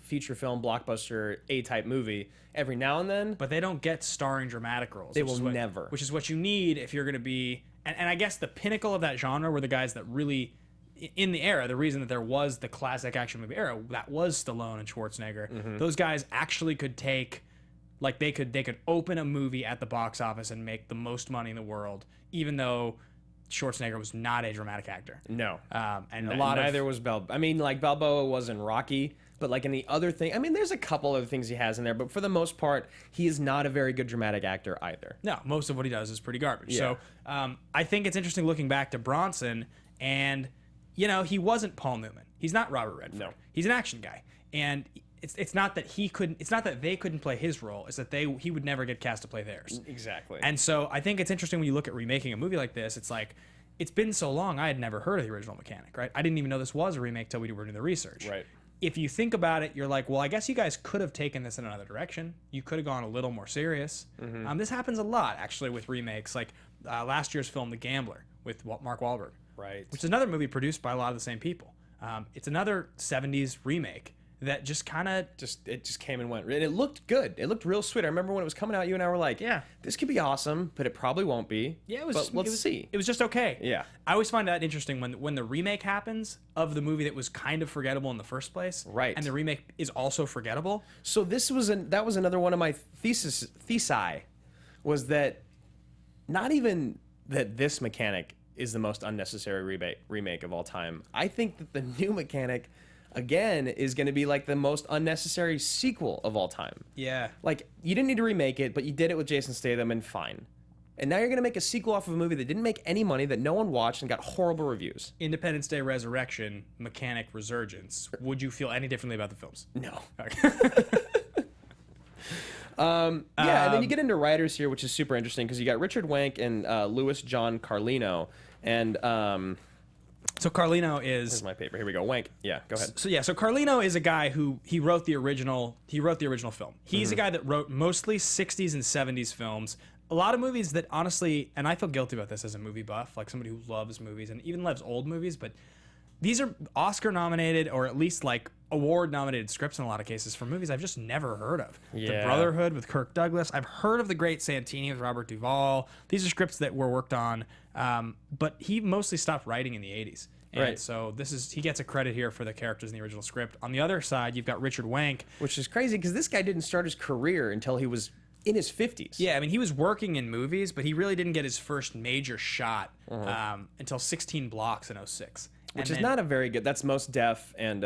feature film blockbuster A-type movie every now and then. But they don't get starring dramatic roles. They which will is what- never. Which is what you need if you're going to be and I guess the pinnacle of that genre were the guys that really, in the era, the reason that there was the classic action movie era, that was Stallone and Schwarzenegger. Those guys actually could take, like they could open a movie at the box office and make the most money in the world, even though Schwarzenegger was not a dramatic actor. No. And neither was Balboa. I mean, like, Balboa was in Rocky, but like in the other thing, I mean, there's a couple other things he has in there, but for the most part, he is not a very good dramatic actor either. No, most of what he does is pretty garbage. Yeah. So I think it's interesting looking back to Bronson, and he wasn't Paul Newman. He's not Robert Redford. No. He's an action guy, and it's not that he couldn't. It's not that they couldn't play his role. It's that he would never get cast to play theirs. Exactly. And so I think it's interesting when you look at remaking a movie like this. It's like, it's been so long, I had never heard of the original Mechanic, right? I didn't even know this was a remake till we were doing the research. Right. If you think about it, you're like, well, I guess you guys could have taken this in another direction. You could have gone a little more serious. This happens a lot, actually, with remakes. Like last year's film, The Gambler, with Mark Wahlberg. Right. Which is another movie produced by a lot of the same people. It's another 70s remake that just kind of... It just came and went. And it looked good. It looked real sweet. I remember when it was coming out, you and I were like, Yeah. this could be awesome, but it probably won't be. Yeah, but let's see. It was just okay. Yeah. I always find that interesting when the remake happens of the movie that was kind of forgettable in the first place. Right. And the remake is also forgettable. So that was another one of my thesi, was that not even that this Mechanic is the most unnecessary remake of all time. I think that the new Mechanic, again, is going to be like the most unnecessary sequel of all time. Yeah. Like, you didn't need to remake it, but you did it with Jason Statham, and fine. And now you're going to make a sequel off of a movie that didn't make any money, that no one watched, and got horrible reviews. Independence Day Resurrection, Mechanic Resurgence. Would you feel any differently about the films? No. Okay. Yeah, and then you get into writers here, which is super interesting, because you got Richard Wank and Louis John Carlino, and So Carlino is... here's my paper. Here we go. Wank. Yeah, go ahead. So Carlino is a guy who he wrote the original film. He's a guy that wrote mostly 60s and 70s films. A lot of movies that honestly, and I feel guilty about this as a movie buff, like somebody who loves movies and even loves old movies, but these are Oscar nominated or at least like award nominated scripts in a lot of cases for movies I've just never heard of. Yeah. The Brotherhood with Kirk Douglas. I've heard of The Great Santini with Robert Duvall. These are scripts that were worked on, but he mostly stopped writing in the 80s. And Right. so he gets a credit here for the characters in the original script. On the other side, you've got Richard Wank. Which is crazy, because this guy didn't start his career until he was in his 50s. Yeah, I mean, he was working in movies, but he really didn't get his first major shot until 16 Blocks in 06. Which is not a very good... That's Most Def and...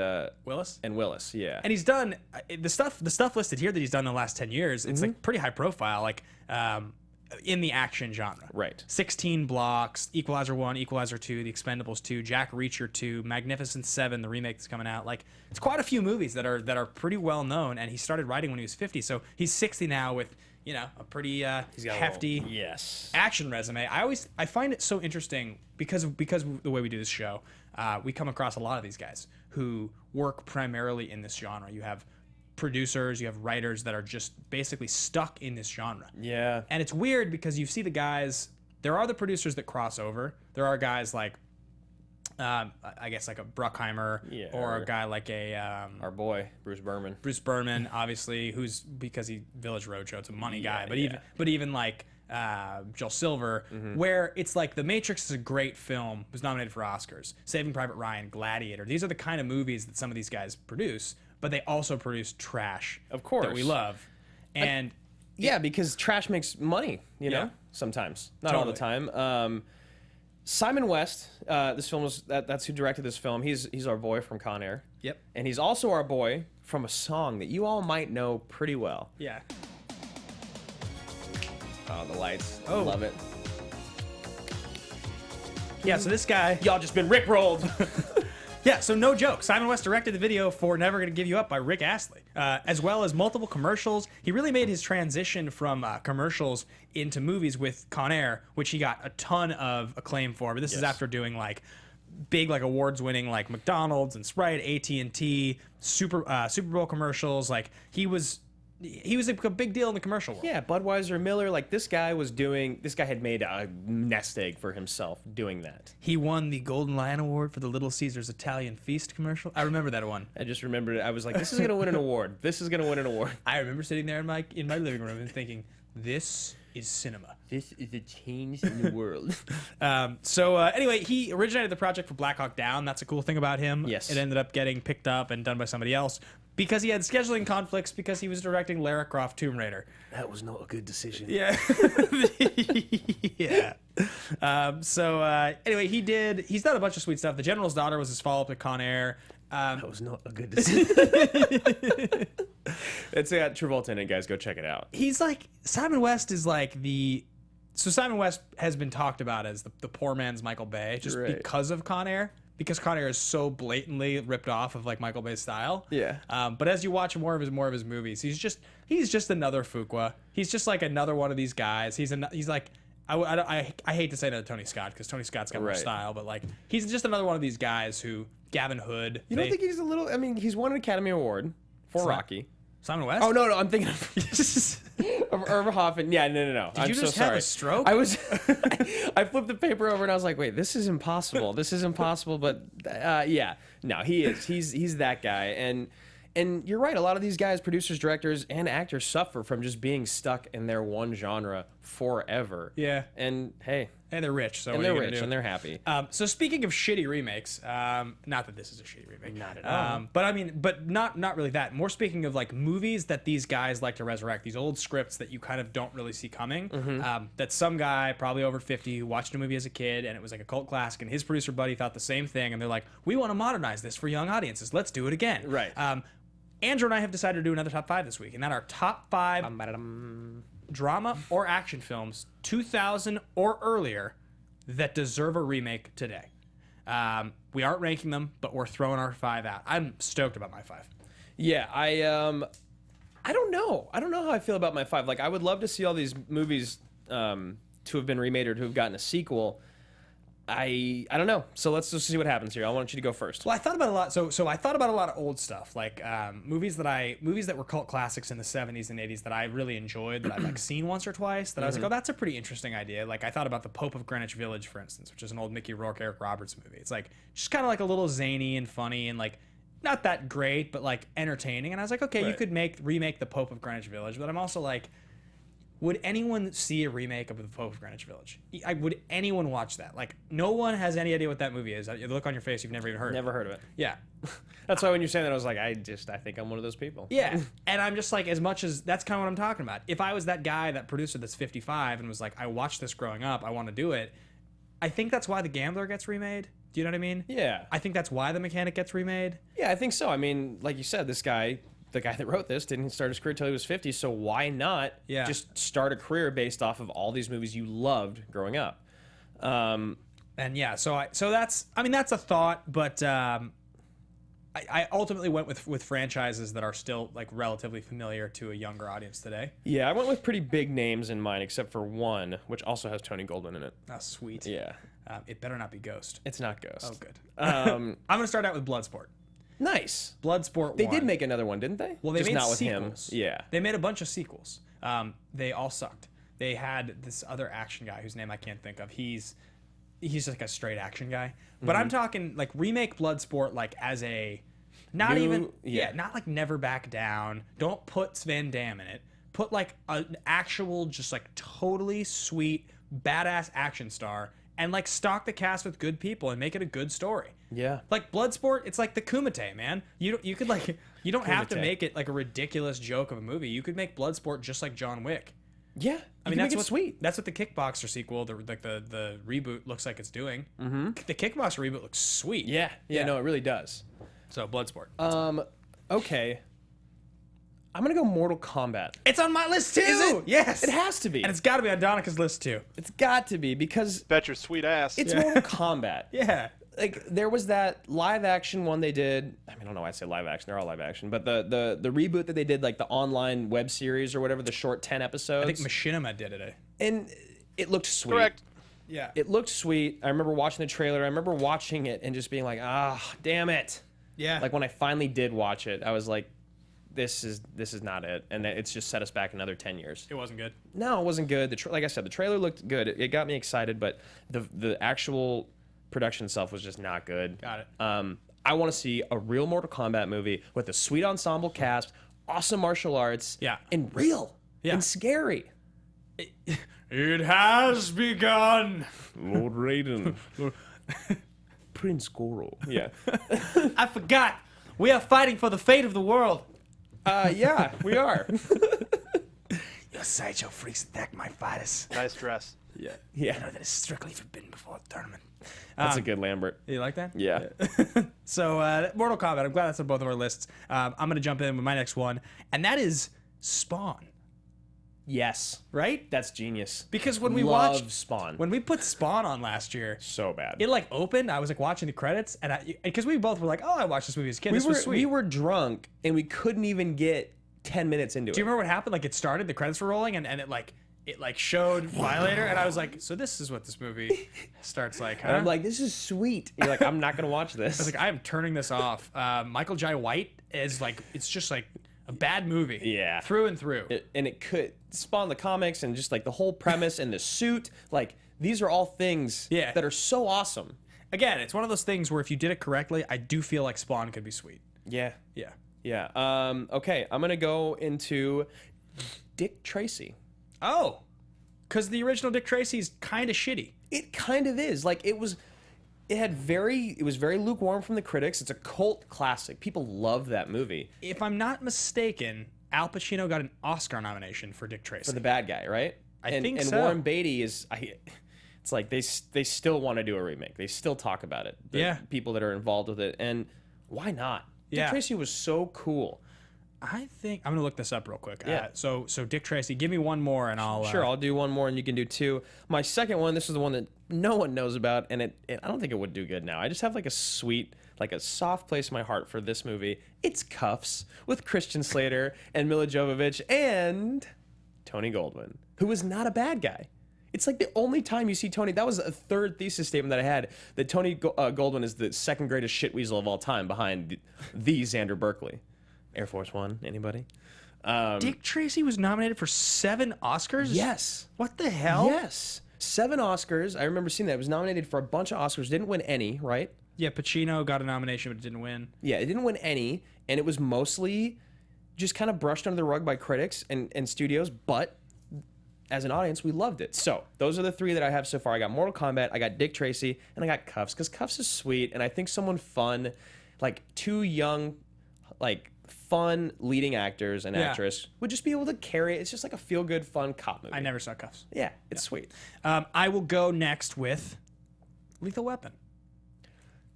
Willis? And Willis, yeah. And he's done... The stuff listed here that he's done in the last 10 years, it's like pretty high profile, like in the action genre. Right. 16 Blocks, Equalizer 1, Equalizer 2, The Expendables 2, Jack Reacher 2, Magnificent 7, the remake that's coming out. Like, it's quite a few movies that are pretty well known, and he started writing when he was 50, so he's 60 now with... a pretty hefty Yes. action resume. I find it so interesting because of the way we do this show. We come across a lot of these guys who work primarily in this genre. You have producers, you have writers that are just basically stuck in this genre. Yeah. And it's weird because you see the guys. There are the producers that cross over. There are guys like, I guess like a Bruckheimer, or a guy like Our boy, Bruce Berman. Bruce Berman, obviously, who's because he Village Roadshow, it's a money guy, but even like Joel Silver, where it's like The Matrix is a great film, was nominated for Oscars. Saving Private Ryan, Gladiator, these are the kind of movies that some of these guys produce, but they also produce trash, Of course. that we love, and Yeah, because trash makes money, you know, Yeah. sometimes. Not all the time. Simon West, this film was that's who directed this film. He's our boy from Con Air. Yep. And he's also our boy from a song that you all might know pretty well. yeah. Oh, the lights. Oh. Love it. Yeah, so this guy, Y'all just been rickrolled. yeah, so no joke. Simon West directed the video for Never Gonna Give You Up by Rick Astley, as well as multiple commercials. He really made his transition from commercials into movies with Con Air, which he got a ton of acclaim for. But this is after doing like big like awards winning like McDonald's and Sprite, AT&T, Super Bowl commercials. Like he was a big deal in the commercial world. Yeah, Budweiser, Miller, like this guy had made a nest egg for himself doing that. He won the Golden Lion Award for the Little Caesars Italian Feast commercial. I remember that one. I just remembered it. I was like, this is going to win an award. This is going to win an award. I remember sitting there in my living room and thinking, this is cinema. This is a change in the world. Anyway, he originated the project for Black Hawk Down. That's a cool thing about him. Yes. It ended up getting picked up and done by somebody else because he had scheduling conflicts because he was directing Lara Croft Tomb Raider. That was not a good decision. Yeah. Yeah. Anyway, he's done a bunch of sweet stuff. The General's Daughter was his follow-up to Con Air. That was not a good decision. It's got Travolta in it, guys. Go check it out. He's like, Simon West is like so Simon West has been talked about as the poor man's Michael Bay just Right. because of Con Air. Because Con Air is so blatantly ripped off of like Michael Bay's style. Yeah. But as you watch more of his movies, he's just another Fuqua. He's just like another one of these guys. He's like I hate to say another Tony Scott because Tony Scott's got more Right. style, but like he's just another one of these guys who Gavin Hood. You don't think he's a little? I mean, he's won an Academy Award for Rocky. Simon West? Oh no, I'm thinking of Irv Hoffman. Yeah, no. Did you just have a stroke? I was. I flipped the paper over and I was like, wait, this is impossible. This is impossible. But yeah, no, he is. He's that guy. And you're right. A lot of these guys, producers, directors, and actors, suffer from just being stuck in their one genre forever. Yeah. And hey, And they're rich, so and what they're are you gonna rich do? and they're happy. So speaking of shitty remakes, not that this is a shitty remake, Not at all. But I mean, but not really that. More speaking of like movies that these guys like to resurrect, these old scripts that you kind of don't really see coming. That some guy probably over 50 who watched a movie as a kid and it was like a cult classic, and his producer buddy thought the same thing, and they're like, we want to modernize this for young audiences. Let's do it again. Right. Andrew and I have decided to do another top 5 this week, and that are top 5 drama or action films 2000 or earlier that deserve a remake today. We aren't ranking them, but we're throwing our 5 out. I'm stoked about my 5. Yeah, I don't know. I don't know how I feel about my 5. Like, I would love to see all these movies to have been remade or to have gotten a sequel. I don't know. So let's just see what happens here. I want you to go first. Well, I thought about a lot. So I thought about a lot of old stuff, like movies that were cult classics in the 70s and 80s that I really enjoyed, that I've like seen once or twice. That I was like, oh, that's a pretty interesting idea. Like I thought about The Pope of Greenwich Village, for instance, which is an old Mickey Rourke, Eric Roberts movie. It's like just kind of like a little zany and funny and like not that great, but like entertaining. And I was like, okay, you Right. could remake The Pope of Greenwich Village, but I'm also like, would anyone see a remake of The Pope of Greenwich Village? Would anyone watch that? Like, no one has any idea what that movie is. The look on your face, you've never even heard. Never heard of it. Yeah. That's why when you're saying that, I was like, I think I'm one of those people. Yeah. And I'm just like, as much as that's kind of what I'm talking about. If I was that guy, that producer that's 55 and was like, I watched this growing up, I want to do it. I think that's why The Gambler gets remade. Do you know what I mean? Yeah. I think that's why The Mechanic gets remade. Yeah, I think so. I mean, like you said, this guy, the guy that wrote this, didn't start his career till he was 50, so why not just start a career based off of all these movies you loved growing up? And yeah, so that's a thought, but I ultimately went with franchises that are still like relatively familiar to a younger audience today. Yeah, I went with pretty big names in mine, except for one, which also has Tony Goldwyn in it. That's sweet. Yeah. It better not be Ghost. It's not Ghost. Oh, good. I'm going to start out with Bloodsport. Nice. Bloodsport 1. They did make another one, didn't they? Well, they just made not with sequels. him. Yeah. They made a bunch of sequels. They all sucked. They had this other action guy whose name I can't think of. He's like a straight action guy. But I'm talking like remake Bloodsport like as a not like Never Back Down. Don't put Van Damme in it. Put like an actual just like totally sweet badass action star and like stock the cast with good people and make it a good story. Yeah. Like Bloodsport, it's like the Kumite, man. You don't have to Kumite. make it like a ridiculous joke of a movie. You could make Bloodsport just like John Wick. Yeah. I mean, that's that's sweet. That's what the Kickboxer sequel, the reboot looks like it's doing. Mm-hmm. The Kickboxer reboot looks sweet. Yeah. No, it really does. So Bloodsport. Okay. I'm gonna go Mortal Kombat. It's on my list too. Is it? Yes. It has to be. And it's got to be on Donica's list too. It's got to be because Bet your sweet ass. it's Mortal Kombat. Yeah. Like there was that live action one they did. I mean, I don't know why I say live action. They're all live action. But the reboot that they did, like the online web series or whatever, the short 10 episodes. I think Machinima did it. And it looked sweet. Correct. Yeah. It looked sweet. I remember watching the trailer. I remember watching it and just being like, damn it. Yeah. Like when I finally did watch it, I was like, this is not it. And it's just set us back another 10 years. It wasn't good. No, it wasn't good. Like I said, the trailer looked good. It got me excited, but the actual production itself was just not good. Got it. I want to see a real Mortal Kombat movie with a sweet ensemble cast, awesome martial arts, Yeah. and real Yeah. and scary. It has begun. Lord Raiden. Prince Goro. Yeah. I forgot. We are fighting for the fate of the world. Yeah, we are. Your sideshow freaks attack my fighters. Nice dress. Yeah. That is strictly forbidden before the tournament. That's a good Lambert. You like that? Yeah. So, Mortal Kombat. I'm glad that's on both of our lists. I'm going to jump in with my next one, and that is Spawn. Yes. Right? That's genius. Because when we Love watched Spawn. when we put Spawn on last year, So bad. it like opened. I was like watching the credits, and because we both were like, "Oh, I watched this movie as a kid. This was sweet." We were drunk and we couldn't even get 10 minutes into it. Do you remember what happened? Like it started, the credits were rolling, and it showed Violator, and I was like, "So this is what this movie starts like." Huh? And I'm like, this is sweet. You're like, I'm not gonna watch this. I was like, I am turning this off. Michael Jai White is like, it's just like a bad movie. Yeah. Through and through. And it could spawn the comics and just like the whole premise and the suit. Like these are all things that are so awesome. Again, it's one of those things where if you did it correctly, I do feel like Spawn could be sweet. Yeah. Yeah. Yeah. Okay, I'm gonna go into Dick Tracy. Oh, because the original Dick Tracy's kind of shitty. It kind of is. Like it was very lukewarm from the critics. It's a cult classic. People love that movie. If I'm not mistaken, Al Pacino got an Oscar nomination for Dick Tracy. For the bad guy, right? I think and so. Warren Beatty is it's like they still want to do a remake. They still talk about it. The people that are involved with it. And why not? Dick Tracy was so cool. I think I'm gonna look this up real quick. Yeah. So Dick Tracy, give me one more, and I'll. Sure, I'll do one more, and you can do two. My second one, this is the one that no one knows about, and I don't think it would do good now. I just have like a soft place in my heart for this movie. It's Cuffs with Kristian Slater and Mila Jovovich and Tony Goldwyn, who is not a bad guy. It's like the only time you see Tony. That was a third thesis statement that I had, that Tony Goldwyn is the second greatest shitweasel of all time behind the Xander Berkeley. Air Force One, anybody? Dick Tracy was nominated for 7 Oscars? Yes. What the hell? Yes. 7 Oscars. I remember seeing that. It was nominated for a bunch of Oscars. Didn't win any, right? Yeah, Pacino got a nomination but didn't win. Yeah, it didn't win any, and it was mostly just kind of brushed under the rug by critics and studios, but as an audience, we loved it. So those are the 3 that I have so far. I got Mortal Kombat, I got Dick Tracy, and I got Cuffs, because Cuffs is sweet, and I think someone fun, like 2 young, like fun leading actors and actress would just be able to carry it. It's just like a feel-good, fun cop movie. I never saw Cuffs. Yeah, it's sweet. I will go next with Lethal Weapon.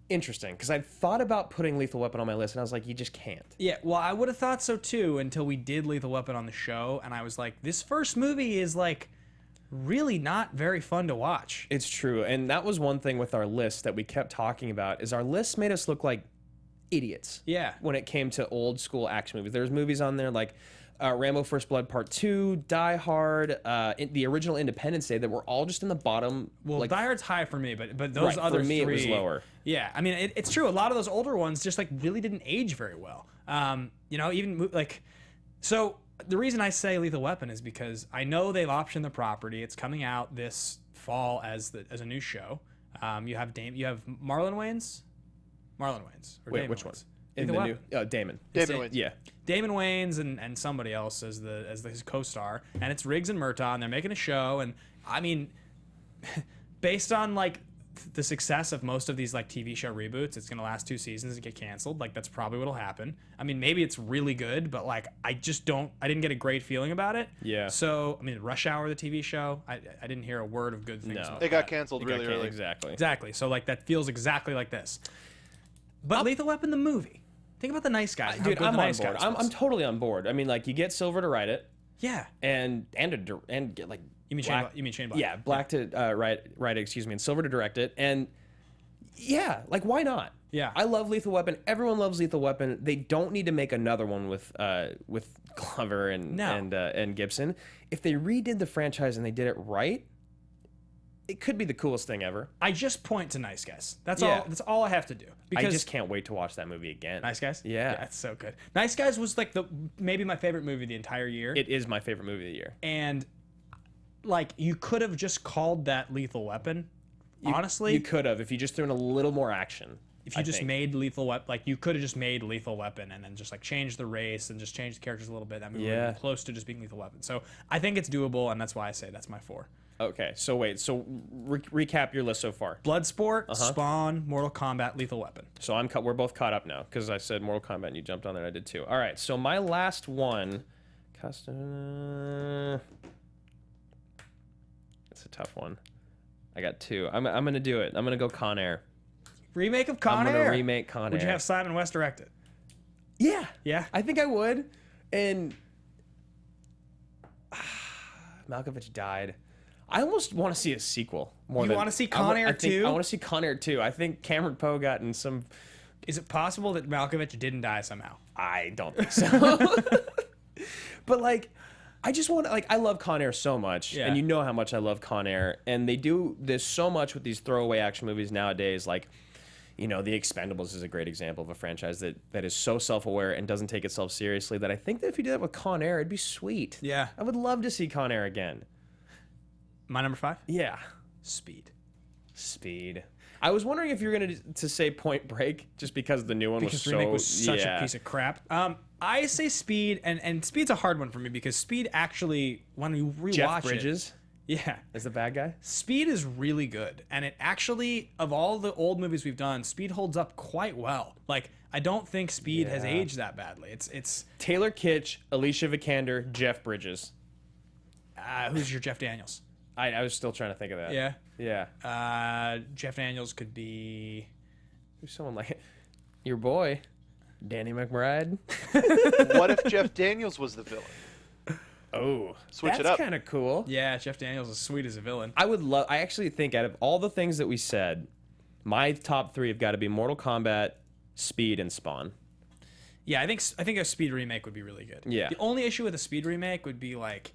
Interesting, because I thought about putting Lethal Weapon on my list, and I was like, you just can't. Yeah, well, I would have thought so too until we did Lethal Weapon on the show, and I was like, this first movie is like really not very fun to watch. It's true, and that was one thing with our list that we kept talking about, is our list made us look like idiots. Yeah. When it came to old school action movies, there's movies on there like Rambo: First Blood Part 2, Die Hard, the original Independence Day, that were all just in the bottom. Well, like, Die Hard's high for me, but those other for me 3, it was lower. Yeah, I mean it's true. A lot of those older ones just like really didn't age very well. Even like, so the reason I say Lethal Weapon is because I know they've optioned the property. It's coming out this fall as a new show. You have Marlon Wayans. Or Wait, Damon which Wayans. one? In Lethal the Weapon. new Damon. Damon Wayans. Yeah. Damon Wayans and somebody else as his co-star, and it's Riggs and Murtaugh, and they're making a show, and I mean, based on like the success of most of these like TV show reboots, it's gonna last 2 seasons and get canceled. Like that's probably what'll happen. I mean, maybe it's really good, but like I didn't get a great feeling about it. Yeah. So I mean, Rush Hour, the TV show, I didn't hear a word of good things. No. about It got that. canceled really early. Exactly. So like that feels exactly like this. But Lethal Weapon, the movie. Think about the Nice Guys. Dude, I'm on board. I'm totally on board. I mean, like, you get Silver to write it. Yeah. And get like. You mean Shane Black? Yeah, Black to write it, excuse me, and Silver to direct it. And yeah, like, why not? Yeah. I love Lethal Weapon. Everyone loves Lethal Weapon. They don't need to make another one with Glover and Gibson. If they redid the franchise and they did it right, it could be the coolest thing ever. I just point to Nice Guys. That's Yeah. all. That's all I have to do. I just can't wait to watch that movie again. Nice Guys. Yeah. It's so good. Nice Guys was like maybe my favorite movie the entire year. It is my favorite movie of the year. And like you could have just called that Lethal Weapon. Honestly, You could have if you just threw in a little more action. if you just made Lethal Weapon, like you could have just made Lethal Weapon and then just like changed the race and just changed the characters a little bit. That movie would have been close to just being Lethal Weapon. So I think it's doable, and that's why I say that's my 4. Okay, so wait, so recap your list so far. Bloodsport, Spawn, Mortal Kombat, Lethal Weapon. So we're both caught up now because I said Mortal Kombat and you jumped on there. I did too. All right, so my last one, it's a tough one. I got 2. I'm gonna do it. I'm gonna go Con Air. Remake of Con Air. I'm gonna remake Con Air. Would you have Simon West direct it? Yeah. Yeah. I think I would. And Malkovich died. I almost want to see a sequel more. You want to see Con Air 2? I want to see Con Air 2. I think Cameron Poe got in some. Is it possible that Malkovich didn't die somehow? I don't think so. But like, I just want to, like, I love Con Air so much, and you know how much I love Con Air, and they do this so much with these throwaway action movies nowadays. Like, you know, The Expendables is a great example of a franchise that is so self-aware and doesn't take itself seriously. That I think that if you did that with Con Air, it'd be sweet. Yeah, I would love to see Con Air again. My number 5? Yeah. Speed. I was wondering if you were going to say Point Break, just because the new one was remake was such a piece of crap. I say Speed, and Speed's a hard one for me because Speed actually, when you rewatch Jeff Bridges is the bad guy. Speed is really good, and it actually, of all the old movies we've done, Speed holds up quite well. Like, I don't think Speed has aged that badly. It's Taylor Kitsch, Alicia Vikander, Jeff Bridges. Who's your Jeff Daniels? I was still trying to think of that. Yeah. Jeff Daniels could be... Who's someone like your boy, Danny McBride? What if Jeff Daniels was the villain? Oh, Switch it up. That's kind of cool. Yeah, Jeff Daniels is sweet as a villain. I actually think out of all the things that we said, my top 3 have got to be Mortal Kombat, Speed, and Spawn. Yeah, I think a Speed remake would be really good. Yeah. The only issue with a Speed remake would be like...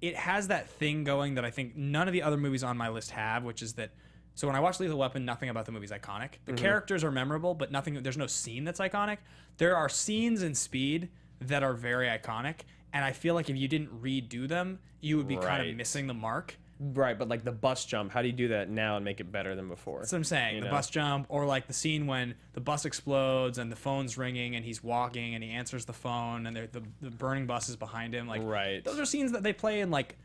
It has that thing going that I think none of the other movies on my list have, which is that... So when I watch Lethal Weapon, nothing about the movie is iconic. The characters are memorable, but there's no scene that's iconic. There are scenes in Speed that are very iconic, and I feel like if you didn't redo them, you would be kind of missing the mark. Right, but like the bus jump, how do you do that now and make it better than before? That's what I'm saying. You The know? bus jump, or like the scene when the bus explodes and the phone's ringing and he's walking and he answers the phone and the burning bus is behind him. Like, right. Those are scenes that they play in, like,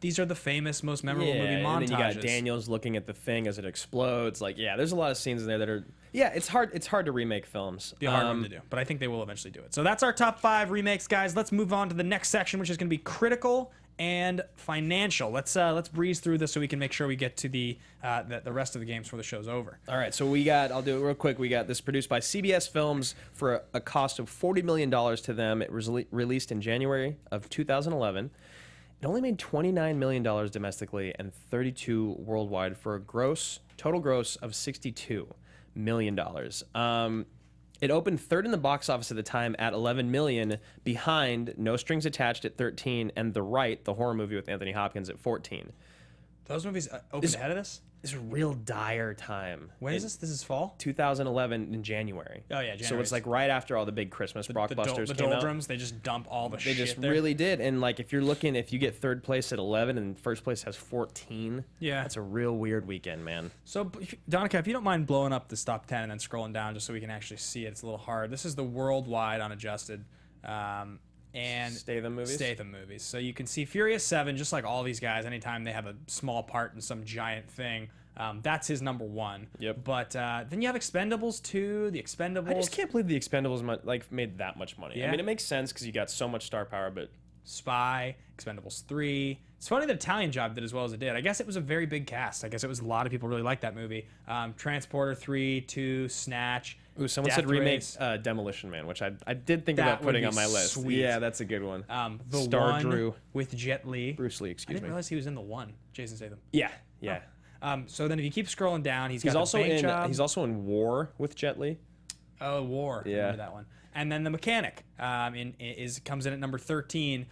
these are the famous, most memorable movie montages. And then you got Daniels looking at the thing as it explodes. Like, yeah, there's a lot of scenes in there that are... Yeah, it's hard to remake films. Be a hard one to do, but I think they will eventually do it. So that's our top 5 remakes, guys. Let's move on to the next section, which is going to be critical and financial. Let's breeze through this so we can make sure we get to the rest of the games before the show's over. All right, so I'll do it real quick. We got this produced by CBS Films for a cost of $40 million to them. It was released in January of 2011. It only made $29 million domestically and $32 worldwide for a total gross of $62 million. It opened 3rd in the box office at the time at $11 million, behind No Strings Attached at 13 and The Right, the horror movie with Anthony Hopkins, at 14. Those movies opened ahead of this? It's a real dire time. When is this? This is fall? 2011 in January. Oh, yeah, January. So it's like right after all the big Christmas blockbusters the came out. doldrums, they just dump all the shit They just there. really did. And like, if you get 3rd place at 11 and first place has 14, that's a real weird weekend, man. So, Donica, if you don't mind blowing up this top 10 and then scrolling down just so we can actually see it, it's a little hard. This is the worldwide unadjusted. And Statham movies. So you can see Furious 7, just like all these guys, anytime they have a small part in some giant thing, that's his number 1. Yep. But then you have Expendables 2, the Expendables. I just can't believe the Expendables made that much money. Yeah. I mean, it makes sense because you got so much star power, but... Spy, Expendables 3. It's funny that Italian Job did as well as it did. I guess it was a very big cast. I guess it was a lot of people really liked that movie. Transporter 3, 2 Snatch. Ooh, someone Death said remake Race. Demolition Man, which I did think That about putting would on be my list. sweet. Yeah, that's a good one. The Star One Drew. with Jet Li. Bruce Lee, I excuse didn't me. realize he was in The One, Jason Statham. Yeah. So then if you keep scrolling down, he's got also the Bank Job. He's also in War with Jet Li. Oh, War. Yeah. I remember that one. And then The Mechanic comes in at number 13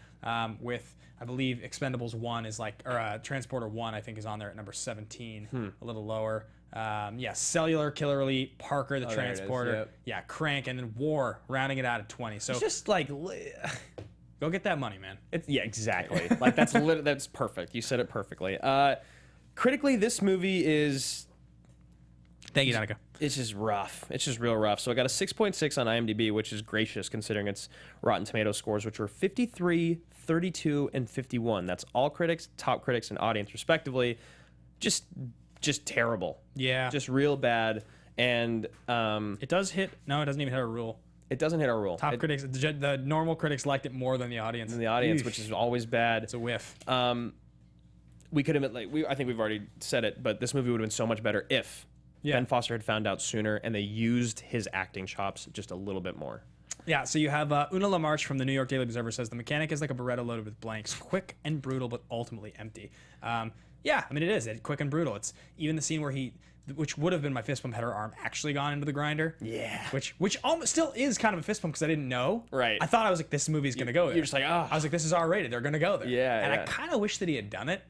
with, I believe, Expendables 1 is like, or Transporter 1, I think, is on there at number 17, a little lower. Cellular, Killer Elite, Parker, the Transporter. Yep. Yeah, Crank, and then War, rounding it out at 20. So It's just like... go get that money, man. Yeah, exactly. Like, that's perfect. You said it perfectly. Critically, this movie is... Thank you, Danica. It's just rough. It's just real rough. So I got a 6.6 on IMDb, which is gracious considering its Rotten Tomatoes scores, which were 53, 32, and 51. That's all critics, top critics, and audience respectively. Just terrible. Yeah. Just real bad. And It does hit. No, it doesn't even hit a rule. it doesn't hit our rule. Top critics, the normal critics liked it more than the audience. Eesh. Which is always bad. It's a whiff. We could admit, I think we've already said it, but this movie would have been so much better if Ben Foster had found out sooner and they used his acting chops just a little bit more. Yeah, so you have Una LaMarche from the New York Daily Observer says the mechanic is like a Beretta loaded with blanks, quick and brutal, but ultimately empty. Yeah, I mean, it is. It's quick and brutal. It's even the scene where which would have been my fist bump, had her arm actually gone into the grinder. Yeah. Which almost still is kind of a fist bump because I didn't know. Right. I thought I was like, this movie's going to go there. You're just like, oh. I was like, this is R-rated. They're going to go there. Yeah, And yeah. I kind of wish that he had done it.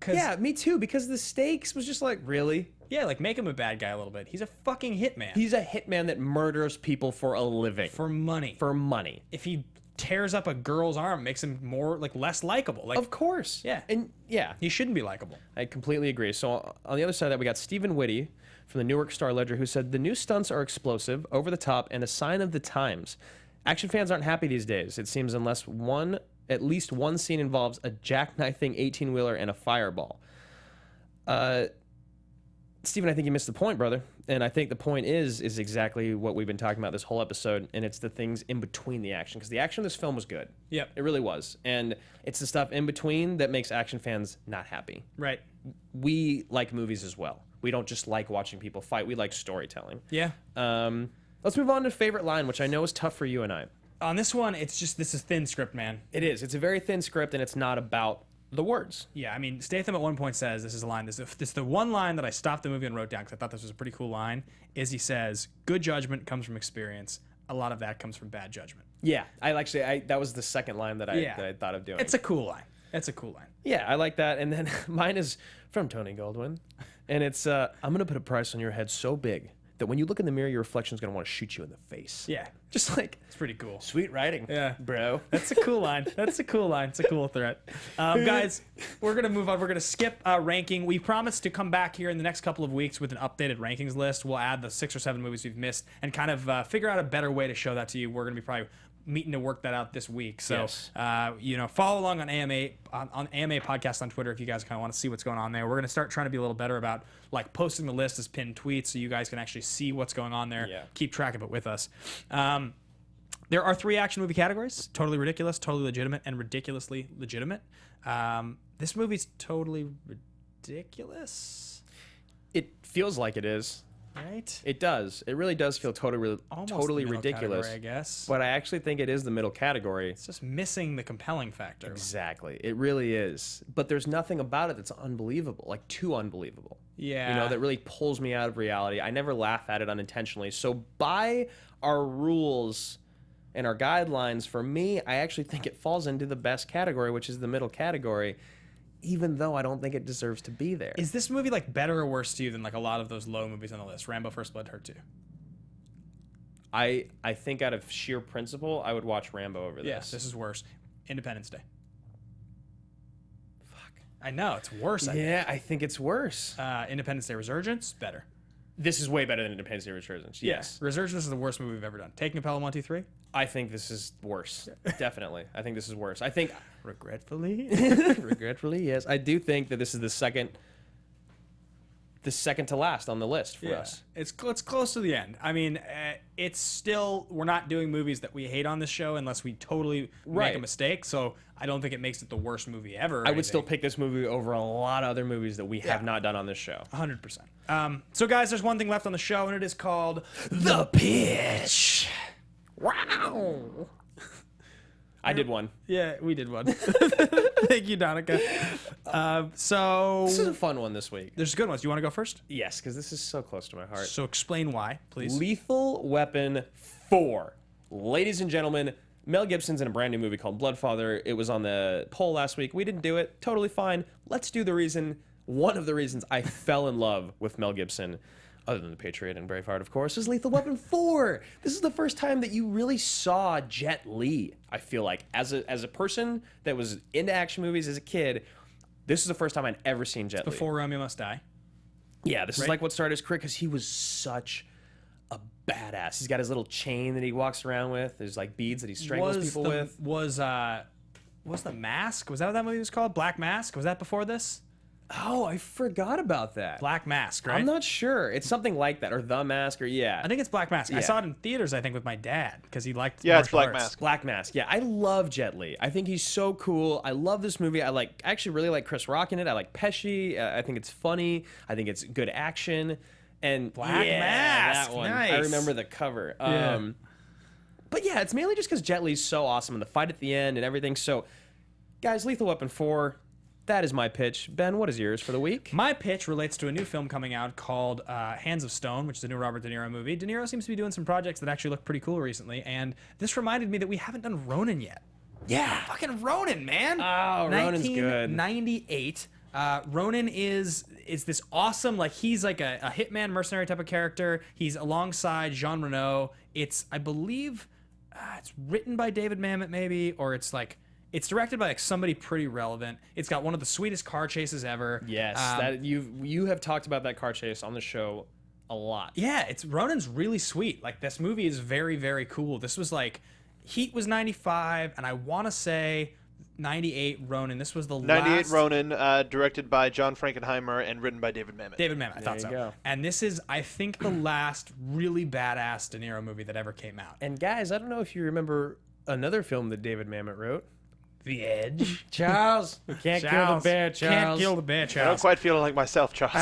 Yeah, me too, because the stakes was just like, really? Yeah, like make him a bad guy a little bit. He's a fucking hitman. He's a hitman that murders people for a living. For money. For money. If he tears up a girl's arm, it makes him more, like, less likable. Like, Of course. Yeah. And yeah, he shouldn't be likable. I completely agree. So on the other side of that, we got Stephen Whitty from the Newark Star Ledger, who said the new stunts are explosive, over the top, and a sign of the times. Action fans aren't happy these days, it seems, unless at least one scene involves a jackknifing 18-wheeler and a fireball. Stephen, I think you missed the point, brother. And I think the point is exactly what we've been talking about this whole episode, and it's the things in between the action. Because the action of this film was good. Yep. It really was. And it's the stuff in between that makes action fans not happy. Right. We like movies as well. We don't just like watching people fight. We like storytelling. Yeah. Let's move on to favorite line, which I know is tough for you and I. On this one, this is thin script, man. It is. It's a very thin script, and it's not about the words. Yeah, I mean, Statham at one point says, this is a line, this is the one line that I stopped the movie and wrote down because I thought this was a pretty cool line, is he says, good judgment comes from experience. A lot of that comes from bad judgment. Yeah, that was the second line that I thought of doing. It's a cool line. It's a cool line. Yeah, I like that. And then mine is from Tony Goldwyn. And it's, I'm going to put a price on your head so big that when you look in the mirror, your reflection's going to want to shoot you in the face. Yeah. Just like, It's pretty cool. sweet writing. Yeah. Bro. That's a cool line. That's a cool line. It's a cool threat. Guys, we're going to move on. We're going to skip ranking. We promised to come back here in the next couple of weeks with an updated rankings list. We'll add the 6 or 7 movies we've missed and kind of figure out a better way to show that to you. We're going to be probably meeting to work that out this week. So, Yes. follow along on AMA podcast on Twitter if you guys kind of want to see what's going on there. We're going to start trying to be a little better about like posting the list as pinned tweets so you guys can actually see what's going on there. Yeah. Keep track of it with us. There are 3 action movie categories: totally ridiculous, totally legitimate, and ridiculously legitimate. This movie's totally ridiculous, It feels like it is. right? It does. It really does feel totally Almost totally the middle ridiculous. category, I guess. But I actually think it is the middle category. It's just missing the compelling factor. Exactly. It really is. But there's nothing about it that's unbelievable, like too unbelievable. Yeah. You know, that really pulls me out of reality. I never laugh at it unintentionally. So by our rules and our guidelines, for me, I actually think it falls into the best category, which is the middle category, even though I don't think it deserves to be there. Is this movie like better or worse to you than like a lot of those low movies on the list? Rambo: First Blood, Hurt 2. I think out of sheer principle, I would watch Rambo over this. Yes, this is worse. Independence Day. Fuck. I know, it's worse. Yeah, I think it's worse. Independence Day Resurgence, better. This is way better than Independence Day Resurgence. Yes. Resurgence is the worst movie we've ever done. Taking a Pelham 1, 2, 3. I think this is worse. Definitely. I think this is worse. I think, Regretfully. regretfully, yes, I do think that this is the second to last on the list for us. It's close to the end. I mean, it's still, we're not doing movies that we hate on this show unless we totally make Right. a mistake. So I don't think it makes it the worst movie ever. or I would still anything. pick this movie over a lot of other movies that we have not done on this show. 100%. So guys, there's one thing left on the show, and it is called The Pitch. Wow. I did one. Yeah, we did one. Thank you, Danica. So This is a fun one this week. there's good ones. Do you want to go first? Yes, because this is so close to my heart. So explain why, please. Lethal Weapon 4. Ladies and gentlemen, Mel Gibson's in a brand new movie called Bloodfather. It was on the poll last week. We didn't do it. Totally fine. Let's do one of the reasons I fell in love with Mel Gibson, other than The Patriot and Braveheart, of course, is Lethal Weapon 4. This is the first time that you really saw Jet Li, I feel like. As a person that was into action movies as a kid, this is the first time I'd ever seen Jet Li. Before Romeo Must Die. Yeah, this is Right? like what started his career because he was such a badass. He's got his little chain that he walks around with. There's like beads that he strangles people with. Was The Mask? Was that what that movie was called? Black Mask? Was that before this? Oh, I forgot about that. Black Mask, right? I'm not sure. It's something like that, or The Mask, or I think it's Black Mask. I Yeah. saw it in theaters, I think, with my dad because he liked Yeah, it's martial Black arts. Mask. Black Mask. Yeah, I love Jet Li. I think he's so cool. I love this movie. I actually really like Chris Rock in it. I like Pesci. I think it's funny. I think it's good action. And Black yeah, Mask. that one. Nice. I remember the cover. Yeah. But yeah, it's mainly just because Jet Li's so awesome and the fight at the end and everything. So, guys, Lethal Weapon 4. That is my pitch. Ben, what is yours for the week? My pitch relates to a new film coming out called Hands of Stone, which is a new Robert De Niro movie. De Niro seems to be doing some projects that actually look pretty cool recently, and this reminded me that we haven't done Ronin yet. Yeah. Fucking Ronin, man. Oh, Ronin's good. 1998. Ronin is this awesome, like he's like a hitman mercenary type of character. He's alongside Jean Reno. It's, I believe, it's written by David Mamet maybe, or it's directed by like somebody pretty relevant. It's got one of the sweetest car chases ever. Yes, that you have talked about that car chase on the show a lot. Yeah, Ronin's really sweet. Like this movie is very, very cool. This was like Heat was 95, and I want to say 98 Ronin. This was the 98 last Ronin, directed by John Frankenheimer and written by David Mamet. David Mamet, I thought you so. go. And this is, I think, the last really badass De Niro movie that ever came out. And guys, I don't know if you remember another film that David Mamet wrote. The Edge. Charles, we can't kill the bear, Charles. Can't kill the bear, I don't Charles. quite feel like myself, Charles.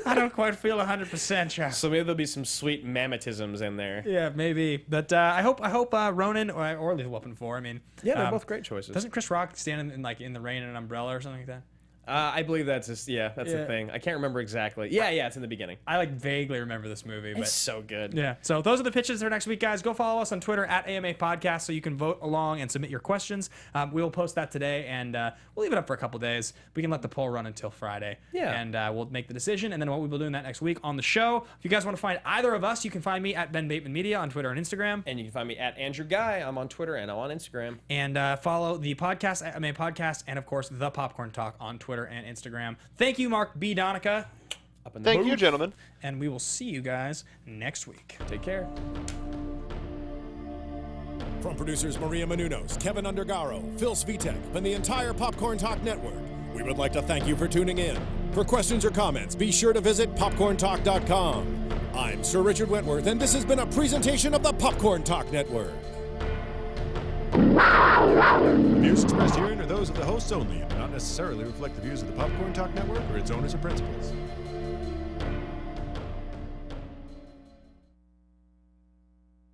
I don't quite feel 100%, Charles. So maybe there'll be some sweet Mametisms in there. Yeah, maybe. But I hope Ronin or Lethal Weapon 4. I mean, Yeah, they're both great choices. Doesn't Chris Rock stand in the rain in an umbrella or something like that? I believe that's the thing. I can't remember exactly. Yeah, it's in the beginning. I like vaguely remember this movie, but It's so good. yeah. So those are the pitches for next week, guys. Go follow us on Twitter at AMA Podcast so you can vote along and submit your questions. We will post that today, and we'll leave it up for a couple days. We can let the poll run until Friday. Yeah. And we'll make the decision, and then what we will do that next week on the show. If you guys want to find either of us, you can find me at Ben Bateman Media on Twitter and Instagram. And you can find me at Andrew Ghai. I'm on Twitter and I'm on Instagram. And follow the podcast at AMA Podcast, and of course the Popcorn Talk on Twitter and Instagram. Thank you, Mark B. Donica. Up in the Thank you, booth. gentlemen. And we will see you guys next week. Take care. From producers Maria Menounos, Kevin Undergaro, Phil Svitek, and the entire Popcorn Talk Network, we would like to thank you for tuning in. For questions or comments, be sure to visit popcorntalk.com. I'm Sir Richard Wentworth, and this has been a presentation of the Popcorn Talk Network. The views expressed herein are those of the hosts only and do not necessarily reflect the views of the Popcorn Talk Network or its owners or principals.